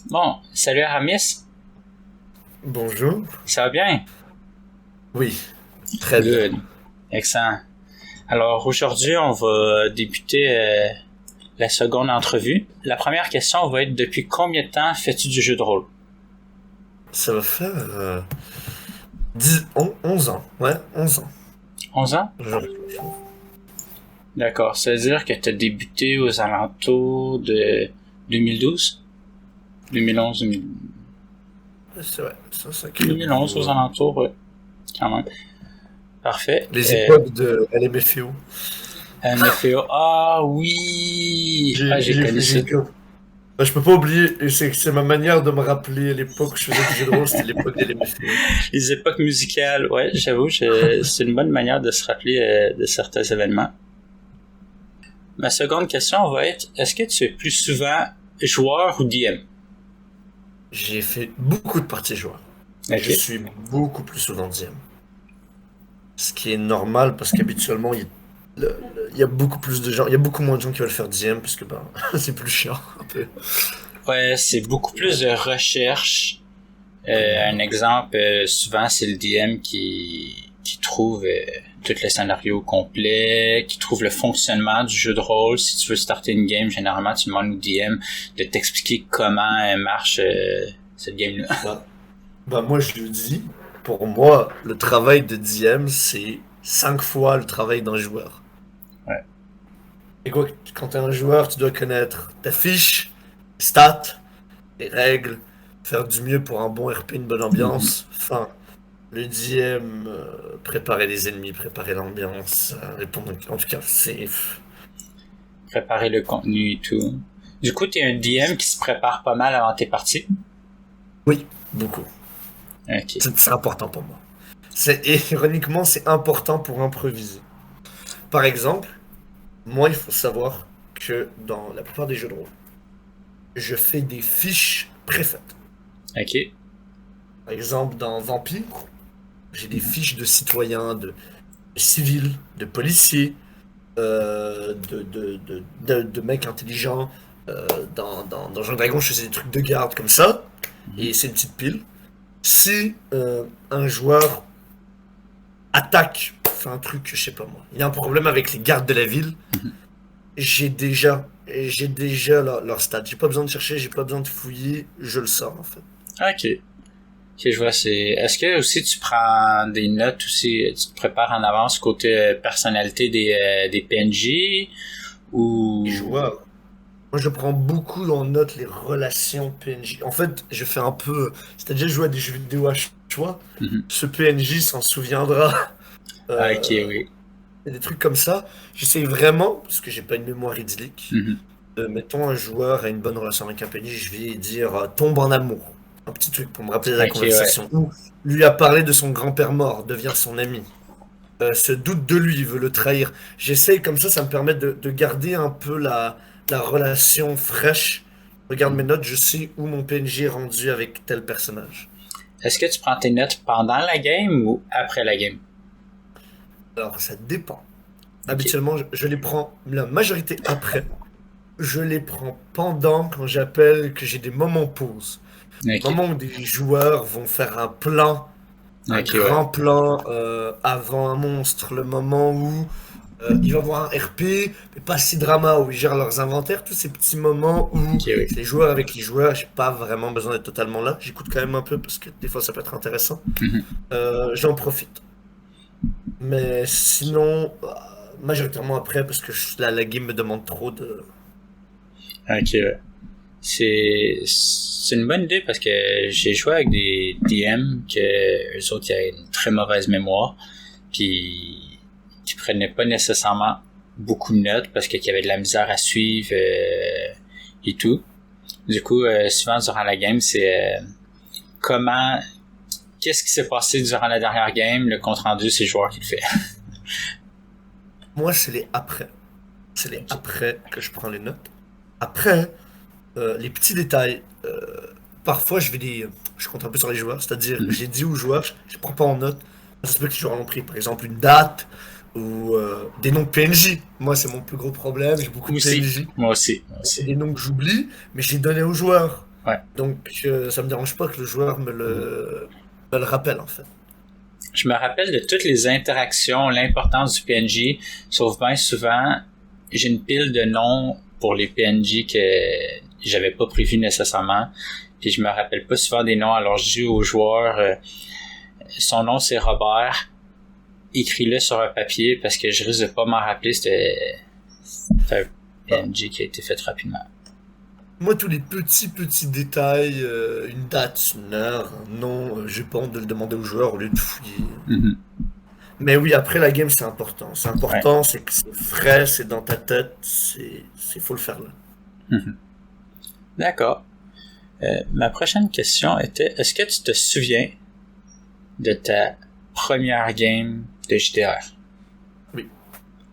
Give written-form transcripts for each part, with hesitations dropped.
Bon, salut Aramis, Bonjour. ça va bien? Oui, très bien. Good, excellent. Alors aujourd'hui, on va débuter la seconde entrevue. La première question va être depuis combien de temps fais-tu du jeu de rôle? Ça va faire 11 ans. Ouais, 11 ans. 11 ans? Je- D'accord, ça veut dire que tu as débuté aux alentours de 2012? 2011, C'est vrai, c'est un sacré 2011 bout. aux alentours, ouais, quand même. Parfait. Les époques de LMFAO. MFAO, ah oui! Ah, j'ai connu ça. Je peux pas oublier, et c'est ma manière de me rappeler l'époque où je faisais du jeu de rôle, c'était l'époque de LMFAO. Les époques musicales, ouais, j'avoue, c'est une bonne manière de se rappeler de certains événements. Ma seconde question va être, est-ce que tu es plus souvent joueur ou DM? J'ai fait beaucoup de parties joueurs. Et je Ok. suis beaucoup plus souvent DM. Ce qui est normal parce qu'habituellement, il y a beaucoup plus de gens, il y a beaucoup moins de gens qui veulent faire DM parce que ben, c'est plus chiant un peu. Ouais, c'est beaucoup plus de recherche. Un exemple, souvent c'est le DM qui trouve tout le scénario complet, qui trouve le fonctionnement du jeu de rôle. Si tu veux starter une game, généralement tu demandes au DM de t'expliquer comment marche cette game-là. Bah, moi je le dis, pour moi, le travail de DM, c'est 5 fois le travail d'un joueur. Ouais. Et quoi, quand t'es un joueur, tu dois connaître ta fiche, tes stats, les règles, faire du mieux pour un bon RP, une bonne Mhm. ambiance. Enfin, le DM, préparer les ennemis, préparer l'ambiance, répondre. En tout cas, c'est. Préparer le contenu et tout. Du coup, t'es un DM qui se prépare pas mal avant tes parties. Oui, beaucoup. Ok. C'est important pour moi. Et ironiquement, c'est important pour improviser. Par exemple, moi, il faut savoir que dans la plupart des jeux de rôle, je fais des fiches préfaites. Ok. Par exemple, dans Vampire, j'ai des Mhm. fiches de citoyens, de civils, de policiers, de mecs intelligents. Dans Jean Dragon, je faisais des trucs de garde comme ça, Mhm. et c'est une petite pile. Si un joueur attaque, fait un truc, je sais pas moi, il y a un problème avec les gardes de la ville, Mhm. j'ai déjà leur stat. J'ai pas besoin de chercher, j'ai pas besoin de fouiller, je le sors en fait. Ok. Ok, je vois. Est-ce que aussi tu prends des notes aussi, tu te prépares en avance côté personnalité des PNJ Les ou. joueurs. Moi, je prends beaucoup en note les relations PNJ. En fait, je fais un peu. Si t'as déjà joué à des jeux vidéo à choix, Mhm. ce PNJ s'en souviendra. Ok, Euh, oui. et des trucs comme ça. J'essaie vraiment, parce que j'ai pas une mémoire idyllique, Mhm. mettons un joueur a une bonne relation avec un PNJ, je vais dire tombe en amour. Un petit truc pour me rappeler de la Ok, ouais. conversation. Ou lui a parlé de son grand-père mort, devient son ami. Se doute de lui, veut le trahir. J'essaye comme ça me permet de garder un peu la relation fraîche. Regarde mes Mhm. notes, je sais où mon PNJ est rendu avec tel personnage. Est-ce que tu prends tes notes pendant la game ou après la game? Alors, ça dépend. Ok. Habituellement, je les prends la majorité après. Je les prends pendant quand j'appelle que j'ai des moments pause. Ok. Moments où des joueurs vont faire un plan, un Ok, ouais. grand plan avant un monstre. Le moment où il va avoir un RP, mais pas si drama, où ils gèrent leurs inventaires. Tous ces petits moments où Ok, oui. c'est les joueurs avec les joueurs. J'ai pas vraiment besoin d'être totalement là. J'écoute quand même un peu parce que des fois ça peut être intéressant. Mhm. J'en profite. Mais sinon, majoritairement après, parce que la game me demande trop de. Ok, ouais. C'est une bonne idée parce que j'ai joué avec des DM que eux autres ils avaient une très mauvaise mémoire puis qui prenaient pas nécessairement beaucoup de notes parce qu'il y avait de la misère à suivre et tout. Du coup, souvent durant la game, c'est comment qu'est-ce qui s'est passé durant la dernière game, le compte rendu, c'est le joueur qui le fait. Moi, c'est les après. C'est les Ok. après que je prends les notes. Après, les petits détails. Parfois, je compte un peu sur les joueurs. C'est-à-dire, Mhm. j'ai dit aux joueurs, je prends pas en note. Ça se peut que les joueurs l'ont pris. Par exemple, une date ou des noms de PNJ. Moi, c'est mon plus gros problème. J'ai beaucoup de Aussi, PNJ. moi aussi, moi C'est aussi. des noms que j'oublie, mais je les donnais aux joueurs. Ouais. Donc, ça me dérange pas que le joueur me le rappelle, en fait. Je me rappelle de toutes les interactions, l'importance du PNJ, sauf bien souvent, j'ai une pile de noms pour les PNJ que j'avais pas prévu nécessairement, puis je me rappelle pas souvent des noms, alors je dis au joueur, son nom c'est Robert, écris-le sur un papier parce que je risque de pas m'en rappeler, c'est un PNJ qui a été fait rapidement. Moi, tous les petits détails, une date, une heure, un nom, j'ai pas honte de le demander au joueur au lieu de fouiller. Mm-hmm. Mais oui, après la game, c'est important. C'est Ouais. important, c'est que c'est frais, c'est dans ta tête, faut le faire là. Mm-hmm. D'accord. Ma prochaine question était, est-ce que tu te souviens de ta première game de JDR? Oui.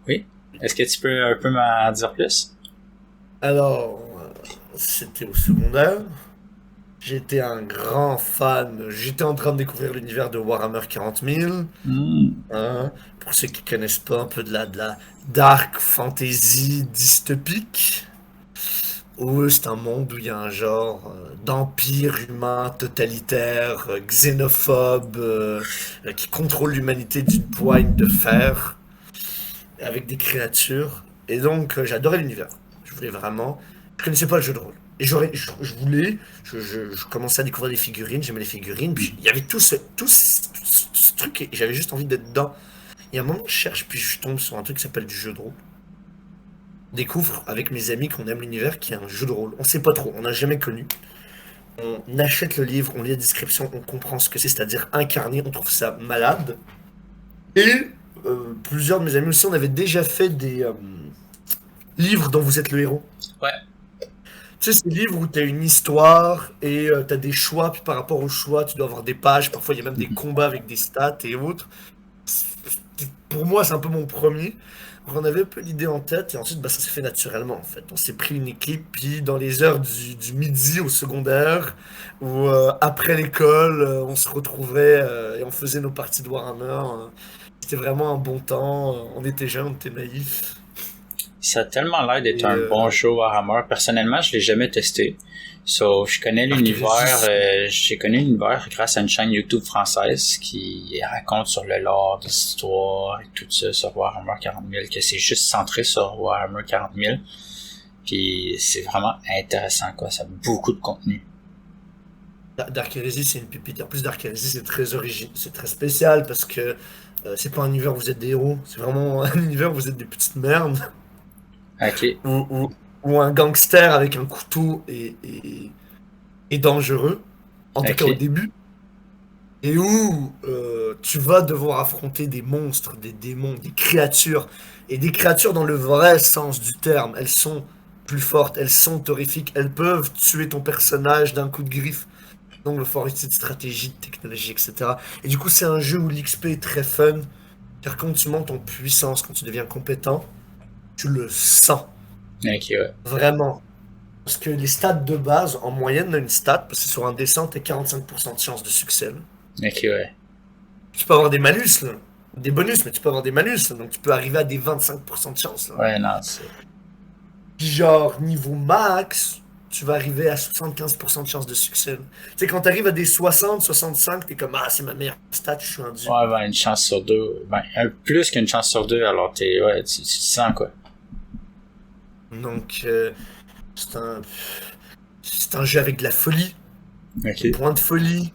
Oui? Est-ce que tu peux un peu m'en dire plus? Alors, c'était au secondaire. J'étais un grand fan. J'étais en train de découvrir l'univers de Warhammer 40 000. Mm. Hein. Pour ceux qui connaissent pas un peu de la dark fantasy dystopique. Où c'est un monde où il y a un genre d'empire humain totalitaire, xénophobe, qui contrôle l'humanité d'une poigne de fer, avec des créatures. Et donc, j'adorais l'univers. Je voulais vraiment. Je connaissais pas le jeu de rôle. Et je voulais. Je commençais à découvrir les figurines, j'aimais les figurines. Puis il y avait tout ce truc, et j'avais juste envie d'être dedans. Et à un moment, je cherche, puis je tombe sur un truc qui s'appelle du jeu de rôle. On découvre avec mes amis qu'on aime l'univers, qui est un jeu de rôle. On sait pas trop, on n'a jamais connu. On achète le livre, on lit la description, on comprend ce que c'est-à-dire incarner, on trouve ça malade. Et plusieurs de mes amis aussi, on avait déjà fait des livres dont vous êtes le héros. Ouais. Tu sais, ces livres où tu as une histoire et tu as des choix, puis par rapport aux choix, tu dois avoir des pages, parfois il y a même des Mm-hmm. combats avec des stats et autres. Pour moi, c'est un peu mon premier. On avait un peu l'idée en tête, et ensuite, bah, ça s'est fait naturellement, en fait. On s'est pris une équipe, puis dans les heures du midi au secondaire, ou après l'école, on se retrouvait et on faisait nos parties de Warhammer. C'était vraiment un bon temps. On était jeunes, on était naïfs. Ça a tellement l'air d'être Et un bon jeu Warhammer. Personnellement, je l'ai jamais testé. So, je connais l'univers, Arkérésis, j'ai connu l'univers grâce à une chaîne YouTube française qui raconte sur le lore, l'histoire et tout ça sur Warhammer 40 000, que c'est juste centré sur Warhammer 40 000. Puis c'est vraiment intéressant, quoi. Ça a beaucoup de contenu. Dark Heresy, c'est une pépite. En plus, Dark Heresy, c'est très spécial parce que c'est pas un univers où vous êtes des héros. C'est vraiment un univers où vous êtes des petites merdes. Ok, Où un gangster avec un couteau est dangereux. En tout cas, au ok, début. Et où tu vas devoir affronter des monstres, des démons, des créatures. Et des créatures dans le vrai sens du terme. Elles sont plus fortes, elles sont horrifiques, elles peuvent tuer ton personnage d'un coup de griffe. Donc le faut utiliser de stratégie, de technologie, etc. Et du coup, c'est un jeu où l'XP est très fun. Car quand tu montes en puissance, quand tu deviens compétent, tu le sens. ok, ouais. Vraiment. Parce que les stats de base, en moyenne, une stat, parce que sur un dessin, t'as 45% de chance de succès, là. Ok, ouais. Tu peux avoir des malus, là. Des bonus, mais tu peux avoir des malus, là. Donc tu peux arriver à des 25% de chance, là. Ouais, non, c'est... Puis genre, niveau max, tu vas arriver à 75% de chance de succès, là. Tu sais, quand t'arrives à des 60, 65, t'es comme, ah, c'est ma meilleure stat, je suis rendu. Ouais, ben, une chance sur deux. Ben, plus qu'une chance sur deux, alors ouais, tu te sens, quoi. Donc, c'est un, c'est un jeu avec de la folie, des Ok. points de folie,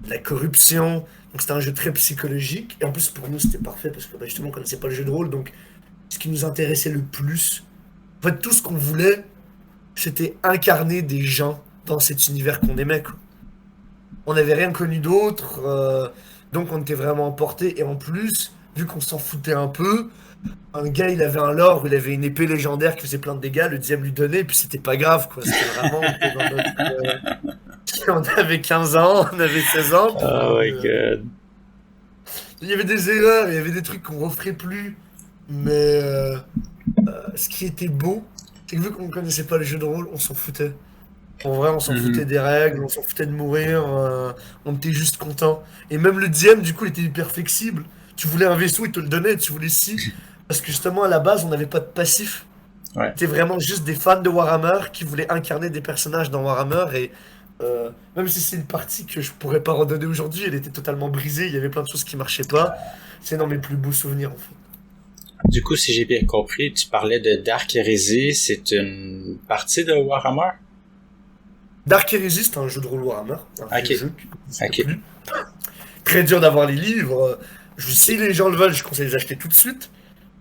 de la corruption. Donc c'était un jeu très psychologique. Et en plus pour nous c'était parfait parce que bah, justement on connaissait pas le jeu de rôle. Donc ce qui nous intéressait le plus, en fait tout ce qu'on voulait, c'était incarner des gens dans cet univers qu'on aimait, quoi. On n'avait rien connu d'autre, donc on était vraiment emporté. Et en plus, vu qu'on s'en foutait un peu, un gars il avait un lore où il avait une épée légendaire qui faisait plein de dégâts, le diable lui donnait, et puis c'était pas grave, quoi. C'était vraiment, on était dans notre, on avait 15 ans, on avait 16 ans, Oh puis my god. il y avait des erreurs, il y avait des trucs qu'on referait plus. Mais ce qui était beau, c'est que vu qu'on connaissait pas le jeu de rôle, on s'en foutait. En vrai, on s'en foutait Mhm. des règles, on s'en foutait de mourir, on était juste content. Et même le DM, du coup, il était hyper flexible. Tu voulais un vaisseau, il te le donnait, tu voulais ci. Parce que justement, à la base, on n'avait pas de passif. Ouais. C'était vraiment juste des fans de Warhammer qui voulaient incarner des personnages dans Warhammer et même si c'est une partie que je pourrais pas redonner aujourd'hui, elle était totalement brisée, il y avait plein de choses qui marchaient pas. C'est dans mes plus beaux souvenirs en fait. Du coup, si j'ai bien compris, tu parlais de Dark Heresy, c'est une partie de Warhammer? Dark Heresy, c'est un jeu de rôle Warhammer, un Ok. vieux jeu qui n'existe Ok. plus. Très dur d'avoir les livres. Si les gens le veulent, je conseille de les acheter tout de suite.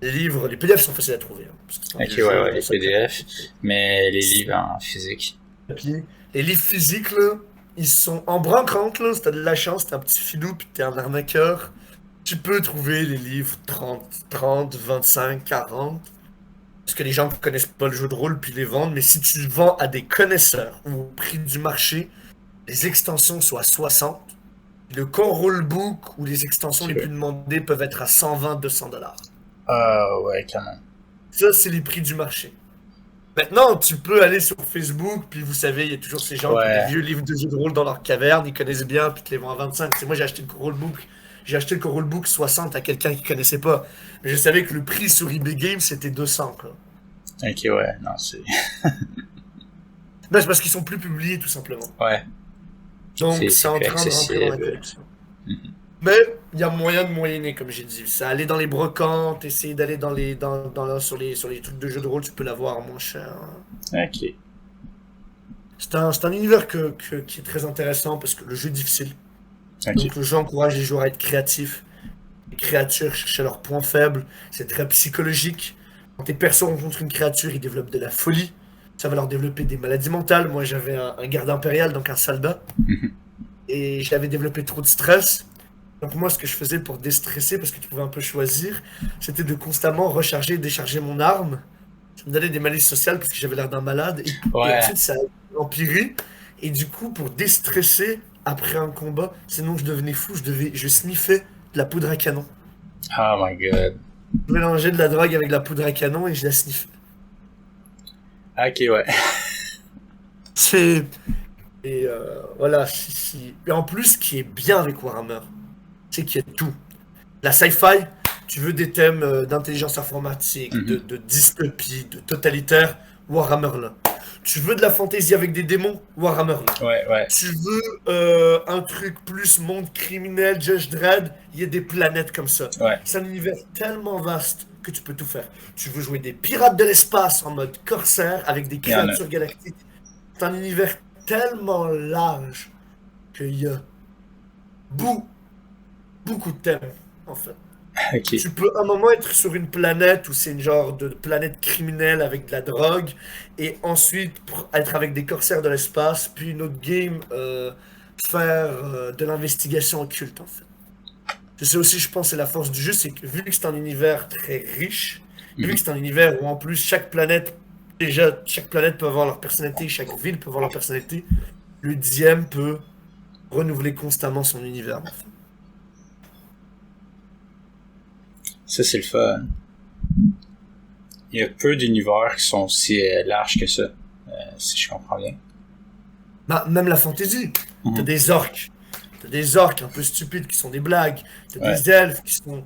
Les livres, les PDF sont faciles à trouver, hein, parce que c'est un Ok, vieux ouais, jeu, ouais, les ça crée PDF, mais les livres en physique. papier. Les livres physiques, là, ils sont en branquante, là. Si t'as de la chance, t'es un petit filou, puis t'es un arnaqueur. Tu peux trouver les livres 30, 25, 40. Parce que les gens ne connaissent pas le jeu de rôle, puis les vendent. Mais si tu le vends à des connaisseurs, ou au prix du marché, les extensions sont à 60. Le core rulebook ou les extensions les plus demandées peuvent être à 120, 200 dollars. Ah, ouais, quand même. Ça, c'est les prix du marché. Maintenant, tu peux aller sur Facebook, puis vous savez, il y a toujours ces gens qui ont des Ouais. vieux livres de jeux de rôle dans leur caverne, ils connaissent bien, puis te les vendent à 25. C'est moi, j'ai acheté le core rulebook. J'ai acheté le core rulebook 60 à quelqu'un qui connaissait pas. Mais je savais que le prix sur eBay Games, c'était 200, quoi. Ok, ouais, non, c'est... Ben, c'est parce qu'ils sont plus publiés, tout simplement. Ouais, Donc, c'est c'est en plus train de rentrer dans la accessible. collection. Mais il y a moyen de moyenner, comme j'ai dit. Ça, aller dans les brocantes, essayer d'aller sur les trucs de jeux de rôle, tu peux l'avoir moins cher, hein. Ok. C'est un univers qui est très intéressant parce que le jeu est difficile. Ok. Donc le jeu encourage les joueurs à être créatifs. Les créatures cherchent leurs points faibles. C'est très psychologique. Quand tes persos rencontrent une créature, ils développent de la folie. Ça va leur développer des maladies mentales. Moi, j'avais un garde impérial, donc un soldat. Mhm. Et j'avais développé trop de stress. Donc moi, ce que je faisais pour déstresser, parce que tu pouvais un peu choisir, c'était de constamment recharger et décharger mon arme. Ça me donnait des malaises sociales parce que j'avais l'air d'un malade. Et Ouais. ensuite, ça a empiré. Et du coup, pour déstresser après un combat, sinon je devenais fou, je sniffais de la poudre à canon. Oh my god. Je mélangeais de la drogue avec de la poudre à canon et je la sniffais. Ok, ouais. C'est... Et voilà. Et en plus, ce qui est bien avec Warhammer, c'est qu'il y a tout. La sci-fi, tu veux des thèmes d'intelligence informatique, Mhm. de dystopie, de totalitaire, Warhammer là. Tu veux de la fantasy avec des démons, Warhammer là. Ouais, ouais. Tu veux un truc plus monde criminel, Judge Dredd, il y a des planètes comme ça. Ouais. C'est un univers tellement vaste que tu peux tout faire. Tu veux jouer des pirates de l'espace en mode corsaire avec des Il y en a. créatures galactiques. C'est un univers tellement large qu'il y a beaucoup, beaucoup de thèmes en fait. Ok. Tu peux un moment être sur une planète où c'est une genre de planète criminelle avec de la drogue, et ensuite pour être avec des corsaires de l'espace, puis une autre game faire de l'investigation occulte en fait. C'est aussi, je pense, c'est la force du jeu, c'est que vu que c'est un univers très riche, et vu Mhm. que c'est un univers où en plus chaque planète peut avoir leur personnalité, chaque ville peut avoir leur personnalité, le DM peut renouveler constamment son univers en fait. Ça, c'est le fun. Il y a peu d'univers qui sont aussi larges que ça, si je comprends bien. Bah, même la fantasy. T'as Mhm. des orques. T'as des orques un peu stupides qui sont des blagues. T'as Ouais. des elfes qui sont.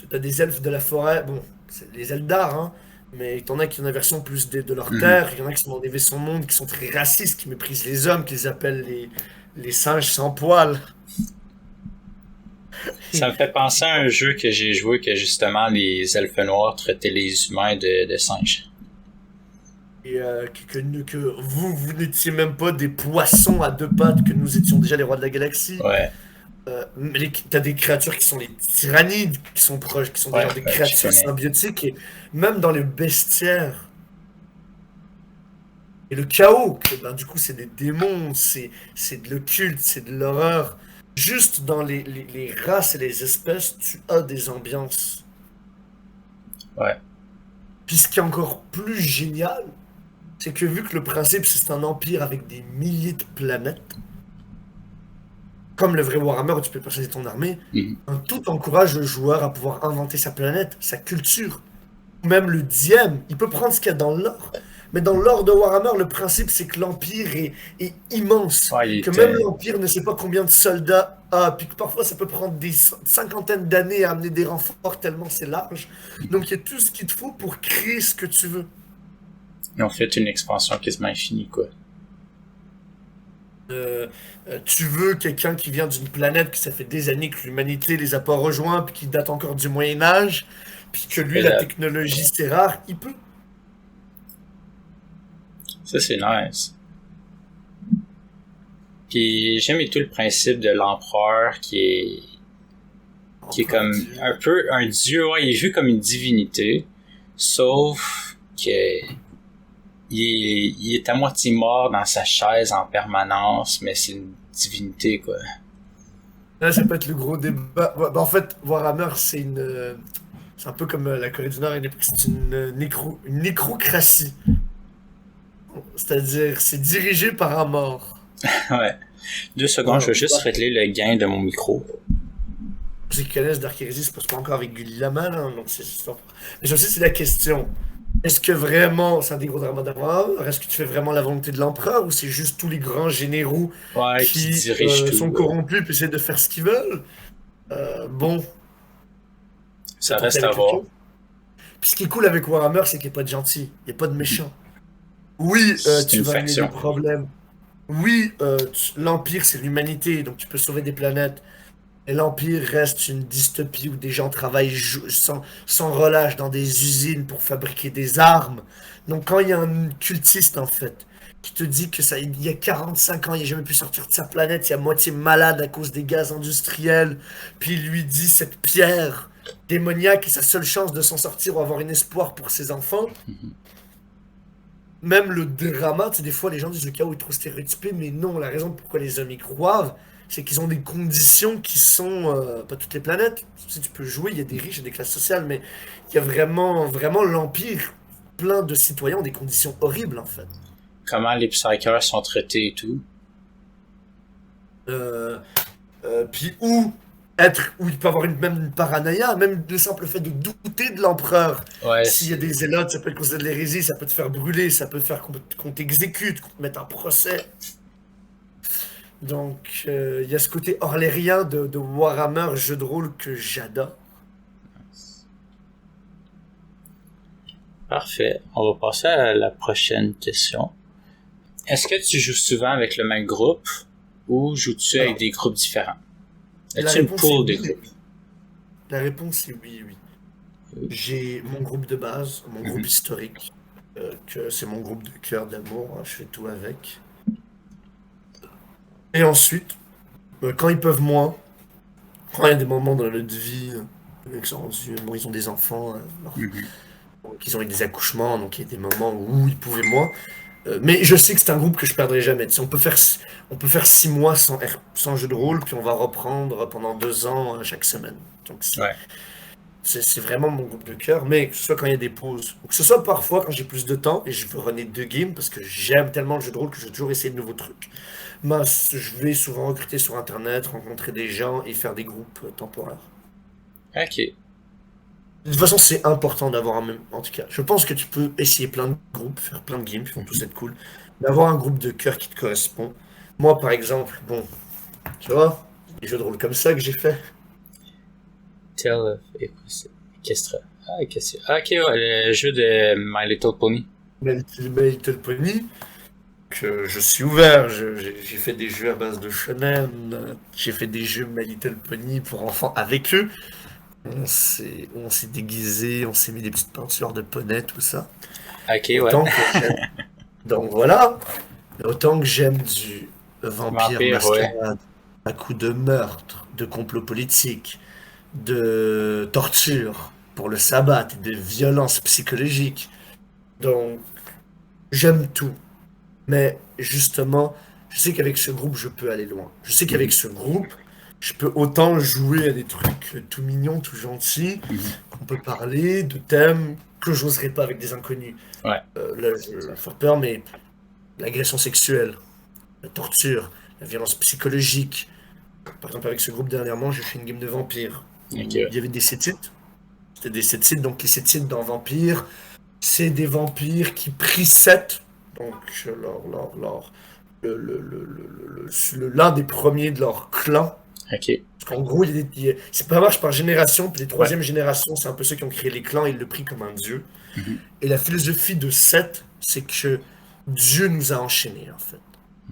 T'as des elfes de la forêt. Bon, c'est les Eldar, hein. Mais t'en as qui ont une version plus de leur Mhm. terre. Il y en a qui sont dans des vaisseaux monde, qui sont très racistes, qui méprisent les hommes, qui les appellent les singes sans poils. Ça me fait penser à un jeu que j'ai joué que justement les elfes noirs traitaient les humains de singes. Et que vous n'étiez même pas des poissons à deux pattes, que nous étions déjà les rois de la galaxie. Ouais, Mais t'as des créatures qui sont les tyrannides, qui sont proches, qui sont des ouais, genres de ouais, je créatures connais. symbiotiques, et même dans le bestiaire. Et le chaos, ben, du coup, c'est des démons, c'est de l'occulte, c'est de l'horreur. Juste dans les races et les espèces, tu as des ambiances. Ouais. Puis ce qui est encore plus génial, c'est que vu que le principe, c'est un empire avec des milliers de planètes, comme le vrai Warhammer où tu peux personnaliser ton armée, Mhm. ben, tout encourage le joueur à pouvoir inventer sa planète, sa culture. Même le DM, il peut prendre ce qu'il y a dans l'or. Mais dans l'or de Warhammer, le principe, c'est que l'Empire est immense. Ouais, il Que même était... l'Empire ne sait pas combien de soldats a. Puis que parfois, ça peut prendre des cinquantaines d'années à amener des renforts tellement c'est large. Donc, il y a tout ce qu'il te faut pour créer ce que tu veux. Ils ont fait une expansion quasiment infinie, quoi. Tu veux quelqu'un qui vient d'une planète que ça fait des années que l'humanité les a pas rejoints, puis qui date encore du Moyen Âge, puis que lui, Et la là, technologie, c'est rare, il peut. ça, c'est nice. Puis j'aime tout le principe de l'empereur qui est Encore comme Dieu. un peu un dieu, ouais, il est vu comme une divinité, sauf que il est à moitié mort dans sa chaise en permanence, mais c'est une divinité, quoi. Là, ça peut être le gros débat. Ouais, bah, en fait, Warhammer, c'est un peu comme la Corée du Nord à une époque, c'est une nécrocratie. C'est-à-dire, c'est dirigé par un mort. Ouais. 2 secondes, je Voilà. vais juste régler le gain de mon micro. Ceux qui connaissent Dark Heresy, ça se passe pas encore avec Gulli Lama, là, donc mais je sais, c'est la question. Est-ce que vraiment, c'est un des gros dramas d'Abraham, est-ce que tu fais vraiment la volonté de l'empereur, ou c'est juste tous les grands généraux Ouais, qui qui dirige tout, sont ouais. corrompus et essaient de faire ce qu'ils veulent? Bon, t'as Ça tenté reste à avec voir. quelqu'un. Puis ce qui est cool avec Warhammer, c'est qu'il n'y a pas de gentils, il n'y a pas de méchants. Oui, C'est tu une vas amener des faction. problèmes. Oui, l'Empire, c'est l'humanité, donc tu peux sauver des planètes. Et l'Empire reste une dystopie où des gens travaillent sans relâche dans des usines pour fabriquer des armes. Donc quand il y a un cultiste, en fait, qui te dit que ça, il y a 45 ans, il n'a jamais pu sortir de sa planète, il est à moitié malade à cause des gaz industriels, puis il lui dit cette pierre démoniaque est sa seule chance de s'en sortir ou avoir un espoir pour ses enfants. Même le drama, tu sais, des fois les gens disent le chaos est trop stéréotypé, mais non, la raison pourquoi les hommes y croient, c'est qu'ils ont des conditions qui sont pas toutes les planètes. Tu sais, tu peux jouer, il y a des riches et des classes sociales, mais il y a vraiment l'Empire, plein de citoyens ont des conditions horribles en fait. Comment les psychers sont traités et tout. Euh, puis où il peut avoir même une paranoïa, même le simple fait de douter de l'empereur. Ouais, S'il y a des zélotes, ça peut être considéré de l'hérésie, ça peut te faire brûler, ça peut te faire qu'on t'exécute, qu'on te mette en procès. Donc, il y a ce côté orlérien de Warhammer, jeu de rôle que j'adore. parfait. On va passer à la prochaine question. Est-ce que tu joues souvent avec le même groupe ou joues-tu avec Alors, des groupes différents? la As-tu une réponse est pool de oui et groupes? oui. La réponse est oui et oui. J'ai mon groupe de base, mon groupe Mhm. historique, que c'est mon groupe de cœur d'amour, hein, je fais tout avec. Et ensuite, quand ils peuvent moins, quand il y a des moments dans notre vie, les mecs sont rendus, bon, ils ont des enfants, Mhm. donc ils ont eu des accouchements, donc il y a des moments où ils pouvaient moins. Mais je sais que c'est un groupe que je perdrai jamais. Tu sais, on peut faire 6 mois sans jeu de rôle, puis on va reprendre pendant 2 ans chaque semaine. Donc Ouais. c'est vraiment mon groupe de cœur, mais que ce soit quand il y a des pauses, ou que ce soit parfois quand j'ai plus de temps et je veux runner 2 games parce que j'aime tellement le jeu de rôle que je veux toujours essayer de nouveaux trucs. Moi, je vais souvent recruter sur Internet, rencontrer des gens et faire des groupes temporaires. Ok. De toute façon, c'est important d'avoir un même. En tout cas, je pense que tu peux essayer plein de groupes, faire plein de games, qui vont tous être cool. Mais avoir un groupe de cœur qui te correspond. Moi, par exemple, bon, tu vois, des jeux de rôle comme ça que j'ai fait. Tale of Equestra. Ah, qu'est-ce que c'est? Ah, ok, ouais, le jeu de My Little Pony. My Little Pony, que je suis ouvert. J'ai fait des jeux à base de shonen. J'ai fait des jeux My Little Pony pour enfants avec eux. On s'est déguisé, on s'est mis des petites peintures de poney, tout ça. Ok, ouais. Autant que j'aime. Donc voilà. Autant que j'aime du vampire Vampire, ouais. mascarade, à coups de meurtre, de complot politique, de torture pour le sabbat, de violence psychologique. Donc j'aime tout. Mais justement, je sais qu'avec ce groupe, je peux aller loin. Je sais qu'avec Mhm. ce groupe, je peux autant jouer à des trucs tout mignons, tout gentils, Mhm. qu'on peut parler de thèmes que j'oserais pas avec des inconnus. Ouais. Là, je vais faire peur, mais l'agression sexuelle, la torture, la violence psychologique. Par exemple, avec ce groupe dernièrement, j'ai fait une game de vampires Ok, où il y avait des Sétites. C'était des Sétites, donc les Sétites dans Vampire, c'est des vampires qui précèdent donc l'un des premiers de leur clan. ok. Parce qu'en gros, c'est pas marche par génération, puis les Ouais. troisième générations, c'est un peu ceux qui ont créé les clans, ils le prient comme un dieu. Mhm. Et la philosophie de Seth, c'est que Dieu nous a enchaînés, en fait.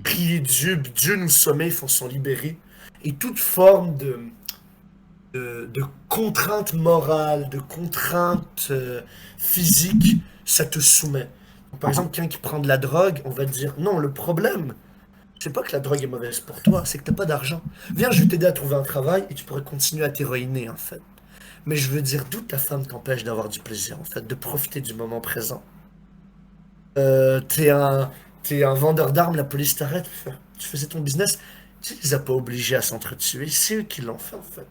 Prier Dieu, Dieu nous sommeille, faut s'en libérer. Et toute forme de contrainte morale, de contrainte physique, ça te soumet. Donc, par exemple, quelqu'un qui prend de la drogue, on va te dire, non, le problème, c'est pas que la drogue est mauvaise pour toi, c'est que t'as pas d'argent. Viens, je vais t'aider à trouver un travail et tu pourrais continuer à t'héroïner, en fait. Mais je veux dire, d'où ta femme t'empêche d'avoir du plaisir, en fait, de profiter du moment présent. T'es t'es un vendeur d'armes, la police t'arrête, tu faisais ton business, tu les as pas obligés à s'entretuer, c'est eux qui l'ont fait, en fait.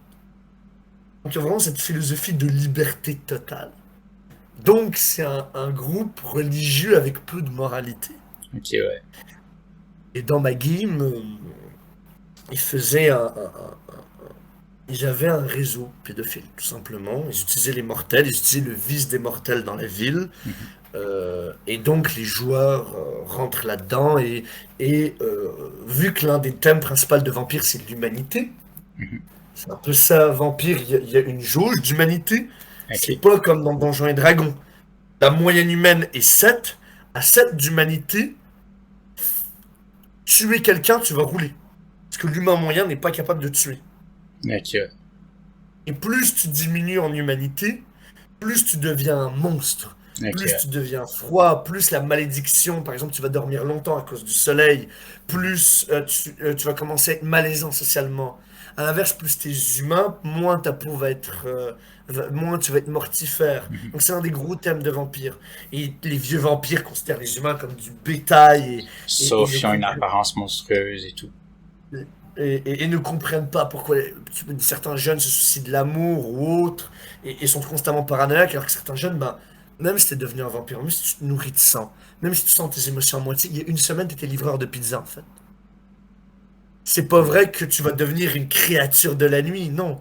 Donc il y a vraiment cette philosophie de liberté totale. Donc c'est un groupe religieux avec peu de moralité. Ok, ouais. Et dans ma game, ils faisaient ils avaient un réseau pédophile, tout simplement. Ils utilisaient les mortels, ils utilisaient le vice des mortels dans la ville. Mhm. Et donc les joueurs rentrent là-dedans et vu que l'un des thèmes principaux de Vampire c'est l'humanité, Mhm. c'est un peu ça, Vampire, il y a une jauge d'humanité, c'est Ok. pas comme dans Donjons et Dragons. La moyenne humaine est 7. À 7 d'humanité, tuer quelqu'un, tu vas rouler. Parce que l'humain moyen n'est pas capable de tuer. Ok, ouais. Et plus tu diminues en humanité, plus tu deviens un monstre, Ok, plus ouais. tu deviens froid, plus la malédiction, par exemple, tu vas dormir longtemps à cause du soleil, plus tu vas commencer à être malaisant socialement. À l'inverse, plus tu es humain, moins ta peau va être, moins tu vas être mortifère. Mhm. Donc c'est un des gros thèmes de vampires. Et les vieux vampires considèrent les humains comme du bétail et ne Sauf qu'ils ont une comprennent apparence monstrueuse et tout. et ne comprennent pas pourquoi certains jeunes se soucient de l'amour ou autre et sont constamment paranoïaques, alors que certains jeunes, ben, même si t'es devenu un vampire, même si tu te nourris de sang, même si tu sens tes émotions à moitié, il y a une semaine, t'étais livreur de pizza, en fait. C'est pas vrai que tu vas devenir une créature de la nuit, non.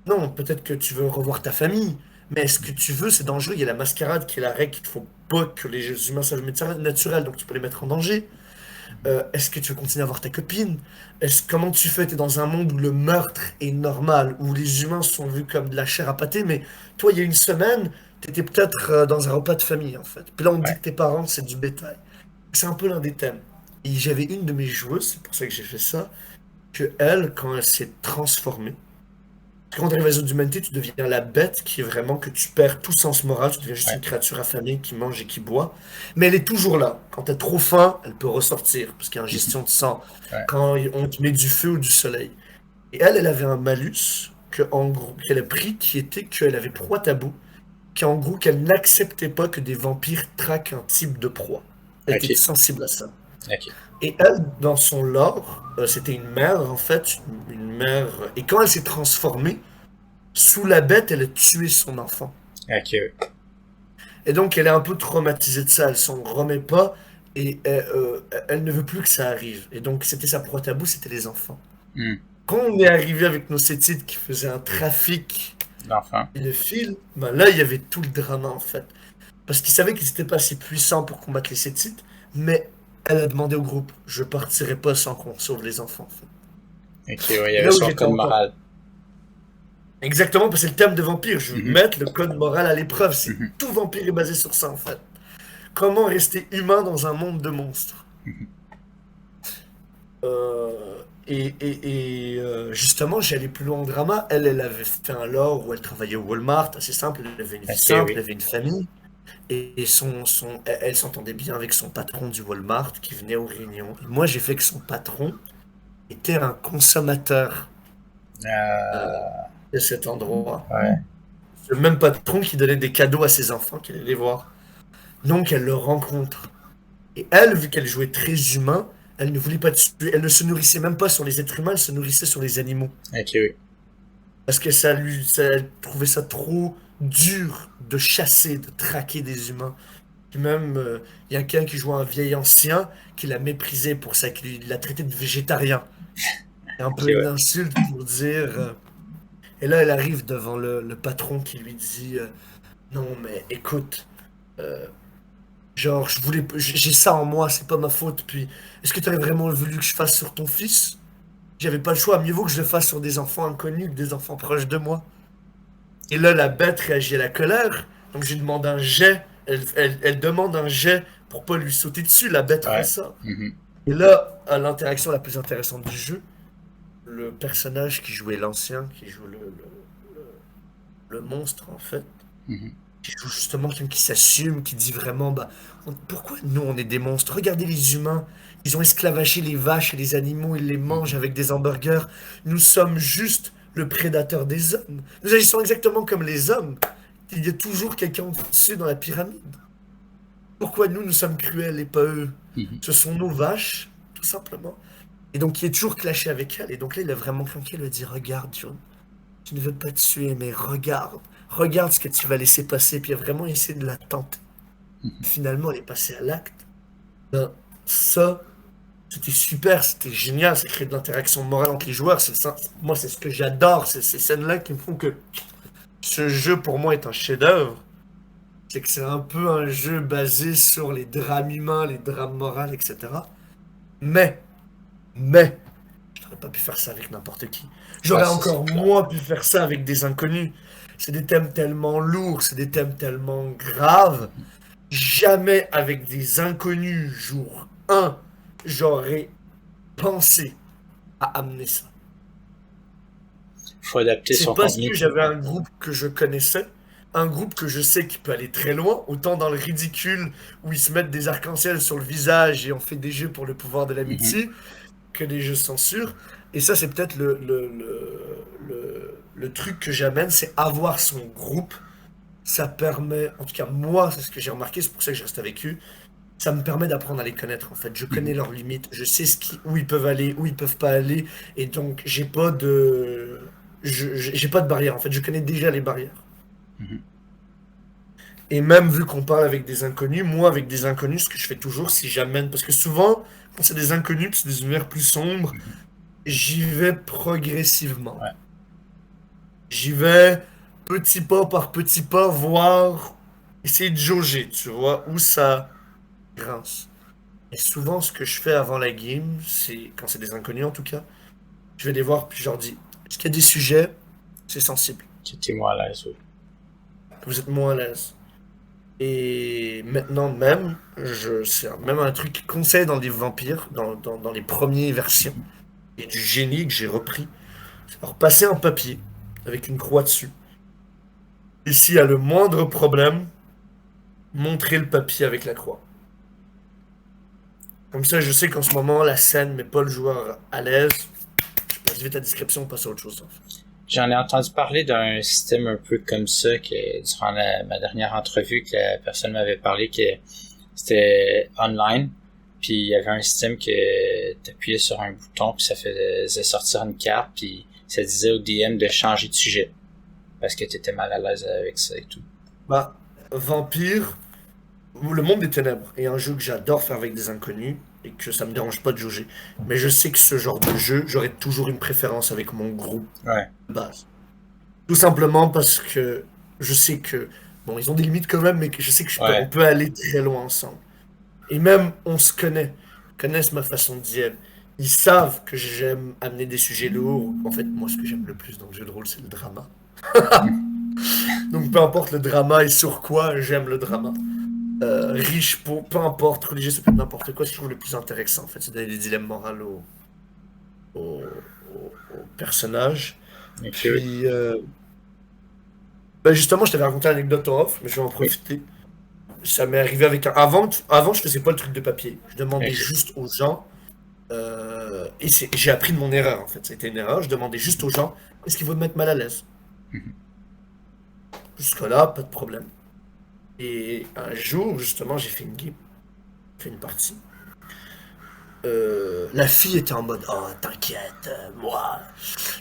Non, peut-être que tu veux revoir ta famille, mais ce que tu veux, c'est dangereux. Il y a la mascarade qui est la règle qu'il faut pas que les humains sachent mettre ça naturel, donc tu peux les mettre en danger. Est-ce que tu veux continuer à voir ta copine? Comment tu fais? T'es dans un monde où le meurtre est normal, où les humains sont vus comme de la chair à pâté, mais toi, il y a une semaine, t'étais peut-être dans un repas de famille, en fait. Puis là, on te dit Ouais. que tes parents, c'est du bétail. C'est un peu l'un des thèmes. Et j'avais une de mes joueuses, c'est pour ça que j'ai fait ça, que elle, quand elle s'est transformée, quand tu arrives à les autres humanités, tu deviens la bête qui est vraiment que tu perds tout sens moral, tu deviens juste une Ouais. créature affamée qui mange et qui boit. Mais elle est toujours là. Quand t'as trop faim, elle peut ressortir, parce qu'il y a une Mhm. gestion de sang. Ouais. Quand on te met du feu ou du soleil. Et elle avait un malus que, en gros, qu'elle a pris, qui était qu'elle avait 3 tabous, qui en gros qu'elle n'acceptait pas que des vampires traquent un type de proie. Elle Ok. était sensible à ça. Ok. Et elle, dans son lore, c'était une mère, en fait, une mère. Et quand elle s'est transformée, sous la bête, elle a tué son enfant. Ok, ouais. Et donc, elle est un peu traumatisée de ça. Elle s'en remet pas. Et elle ne veut plus que ça arrive. Et donc, c'était sa proie tabou, c'était les enfants. Hmm. Quand on est arrivé avec nos Sétites qui faisaient un trafic L'enfant. et le fil, ben là, il y avait tout le drama, en fait. Parce qu'ils savaient qu'ils n'étaient pas assez puissants pour combattre les Sétites. Mais elle a demandé au groupe, je partirai pas sans qu'on sauve les enfants, en fait. Ok, ouais, il y Et avait là où son j'étais code encore. moral. Exactement, parce que c'est le thème de vampire. Je veux Mhm. mettre le code moral à l'épreuve. C'est Mhm. tout vampire est basé sur ça, en fait. Comment rester humain dans un monde de monstres? Mhm. Justement, j'allais plus loin en drama. Elle avait fait un lore où elle travaillait au Walmart, assez simple. Elle avait une vie Ok, simple, elle oui. avait une famille. Elle s'entendait bien avec son patron du Walmart qui venait aux réunions. Et moi, j'ai fait que son patron était un consommateur Euh, de cet endroit. ouais. Le même patron qui donnait des cadeaux à ses enfants qui allaient les voir. Donc, elle le rencontre. Et elle, vu qu'elle jouait très humain, elle ne voulait pas tuer. Elle ne se nourrissait même pas sur les êtres humains, elle se nourrissait sur les animaux. Ok, oui. Parce que elle trouvait ça trop dur de chasser, de traquer des humains. Puis même, il y a quelqu'un qui jouait un vieil ancien qui l'a méprisé pour ça, qui l'a traité de végétarien. C'est un Ok, peu une ouais. insulte pour dire. Et là, elle arrive devant le patron qui lui dit non, mais écoute, euh, genre, j'ai ça en moi, c'est pas ma faute. Puis, est-ce que tu aurais vraiment voulu que je fasse sur ton fils? J'avais pas le choix. Mieux vaut que je le fasse sur des enfants inconnus que des enfants proches de moi. Et là, la bête réagit à la colère. Donc, je lui demande un jet. Elle demande un jet pour pas lui sauter dessus, la bête fait Ouais. ça. Mhm. Et là, à l'interaction la plus intéressante du jeu, le personnage qui jouait l'ancien, qui joue le monstre en fait, Mhm. qui joue justement quelqu'un qui s'assume, qui dit vraiment, bah, pourquoi nous on est des monstres? Regardez les humains, ils ont esclavagé les vaches et les animaux, ils les mangent Mhm. avec des hamburgers. Nous sommes juste le prédateur des hommes. Nous agissons exactement comme les hommes. Il y a toujours quelqu'un au-dessus dans la pyramide. Pourquoi nous sommes cruels et pas eux? Mhm. Ce sont nos vaches, tout simplement. Et donc il est toujours clashé avec elle. Et donc là, il a vraiment craqué, il lui a dit, regarde, John, tu ne veux pas te tuer, mais regarde. Regarde ce que tu vas laisser passer. Puis il a vraiment essayé de la tenter. Mhm. Finalement, elle est passée à l'acte. Ben, ça, c'était super, c'était génial. Ça crée de l'interaction morale entre les joueurs. Moi, c'est ce que j'adore. C'est ces scènes-là qui me font que ce jeu, pour moi, est un chef-d'œuvre. C'est que c'est un peu un jeu basé sur les drames humains, les drames moraux, etc. Mais, mais, j'aurais pas pu faire ça avec n'importe qui. Ah, J'aurais ça, c'est encore clair. moins pu faire ça avec des inconnus. C'est des thèmes tellement lourds, c'est des thèmes tellement graves. Jamais avec des inconnus, jour 1, j'aurais pensé à amener ça. Faut adapter C'est son parce contenu. que j'avais un groupe que je connaissais, un groupe que je sais qui peut aller très loin, autant dans le ridicule où ils se mettent des arcs-en-ciel sur le visage et on fait des jeux pour le pouvoir de Mhm. l'amitié, que des jeux censure. Et ça, c'est peut-être le truc que j'amène, c'est avoir son groupe. Ça permet, en tout cas moi, c'est ce que j'ai remarqué, c'est pour ça que je reste avec eux. Ça me permet d'apprendre à les connaître en fait. Je connais Mhm. leurs limites, je sais où ils peuvent aller, où ils peuvent pas aller, et donc j'ai pas de barrière en fait. Je connais déjà les barrières. Mhm. Et même vu qu'on parle avec des inconnus, moi avec des inconnus, ce que je fais toujours, si j'amène, parce que souvent quand c'est des inconnus, puis c'est des univers plus sombres, Mhm. j'y vais progressivement. Ouais. J'y vais petit pas par petit pas, voir, essayer de jauger, tu vois, où ça grince. Et souvent, ce que je fais avant la game, c'est, quand c'est des inconnus en tout cas, je vais les voir puis je leur dis, est-ce qu'il y a des sujets, c'est sensible, C'était-moi à l'aise, oui. vous êtes moins à l'aise. Et maintenant même, c'est même un truc qui conseille dans les vampires, dans les premières versions, et du génie que j'ai repris, c'est leur passer un papier avec une croix dessus. Et s'il y a le moindre problème, montrer le papier avec la croix. Comme ça, je sais qu'en ce moment, la scène met pas le joueur à l'aise. Je passe vite la description, on passe à autre chose. En fait. J'en ai entendu parler d'un système un peu comme ça que durant ma dernière entrevue que la personne m'avait parlé que c'était online. Puis il y avait un système que t'appuyais sur un bouton puis ça faisait sortir une carte puis ça disait au DM de changer de sujet parce que t'étais mal à l'aise avec ça et tout. Bah, Vampire, le monde des ténèbres est un jeu que j'adore faire avec des inconnus et que ça me dérange pas de jauger. Mais je sais que ce genre de jeu, j'aurai toujours une préférence avec mon groupe Ouais. de base. Tout simplement parce que je sais que, bon, ils ont des limites quand même, mais que je sais que on Ouais. peut aller très loin ensemble. Et même, on se connaît, ils connaissent ma façon de dire. Ils savent que j'aime amener des sujets lourds. En fait, moi, ce que j'aime le plus dans le jeu de rôle, c'est le drama. Donc, peu importe le drama et sur quoi, j'aime le drama. Riche, pour, peu importe, religieux, ça peut être n'importe quoi. Ce que je trouve le plus intéressant, en fait, c'est donner des dilemmes moraux aux personnages. Ok, oui. Puis, ben justement, je t'avais raconté l'anecdote en off, mais je vais en Oui. profiter. Ça m'est arrivé avec un. Avant, je faisais pas le truc de papier. Je demandais Ok. juste aux gens. J'ai appris de mon erreur, en fait. C'était une erreur. Je demandais juste aux gens est-ce qu'ils vont me mettre mal à l'aise. Mhm. Jusque-là, pas de problème. Et un jour, justement, j'ai fait une game, fait une partie. La fille était en mode oh, t'inquiète, moi,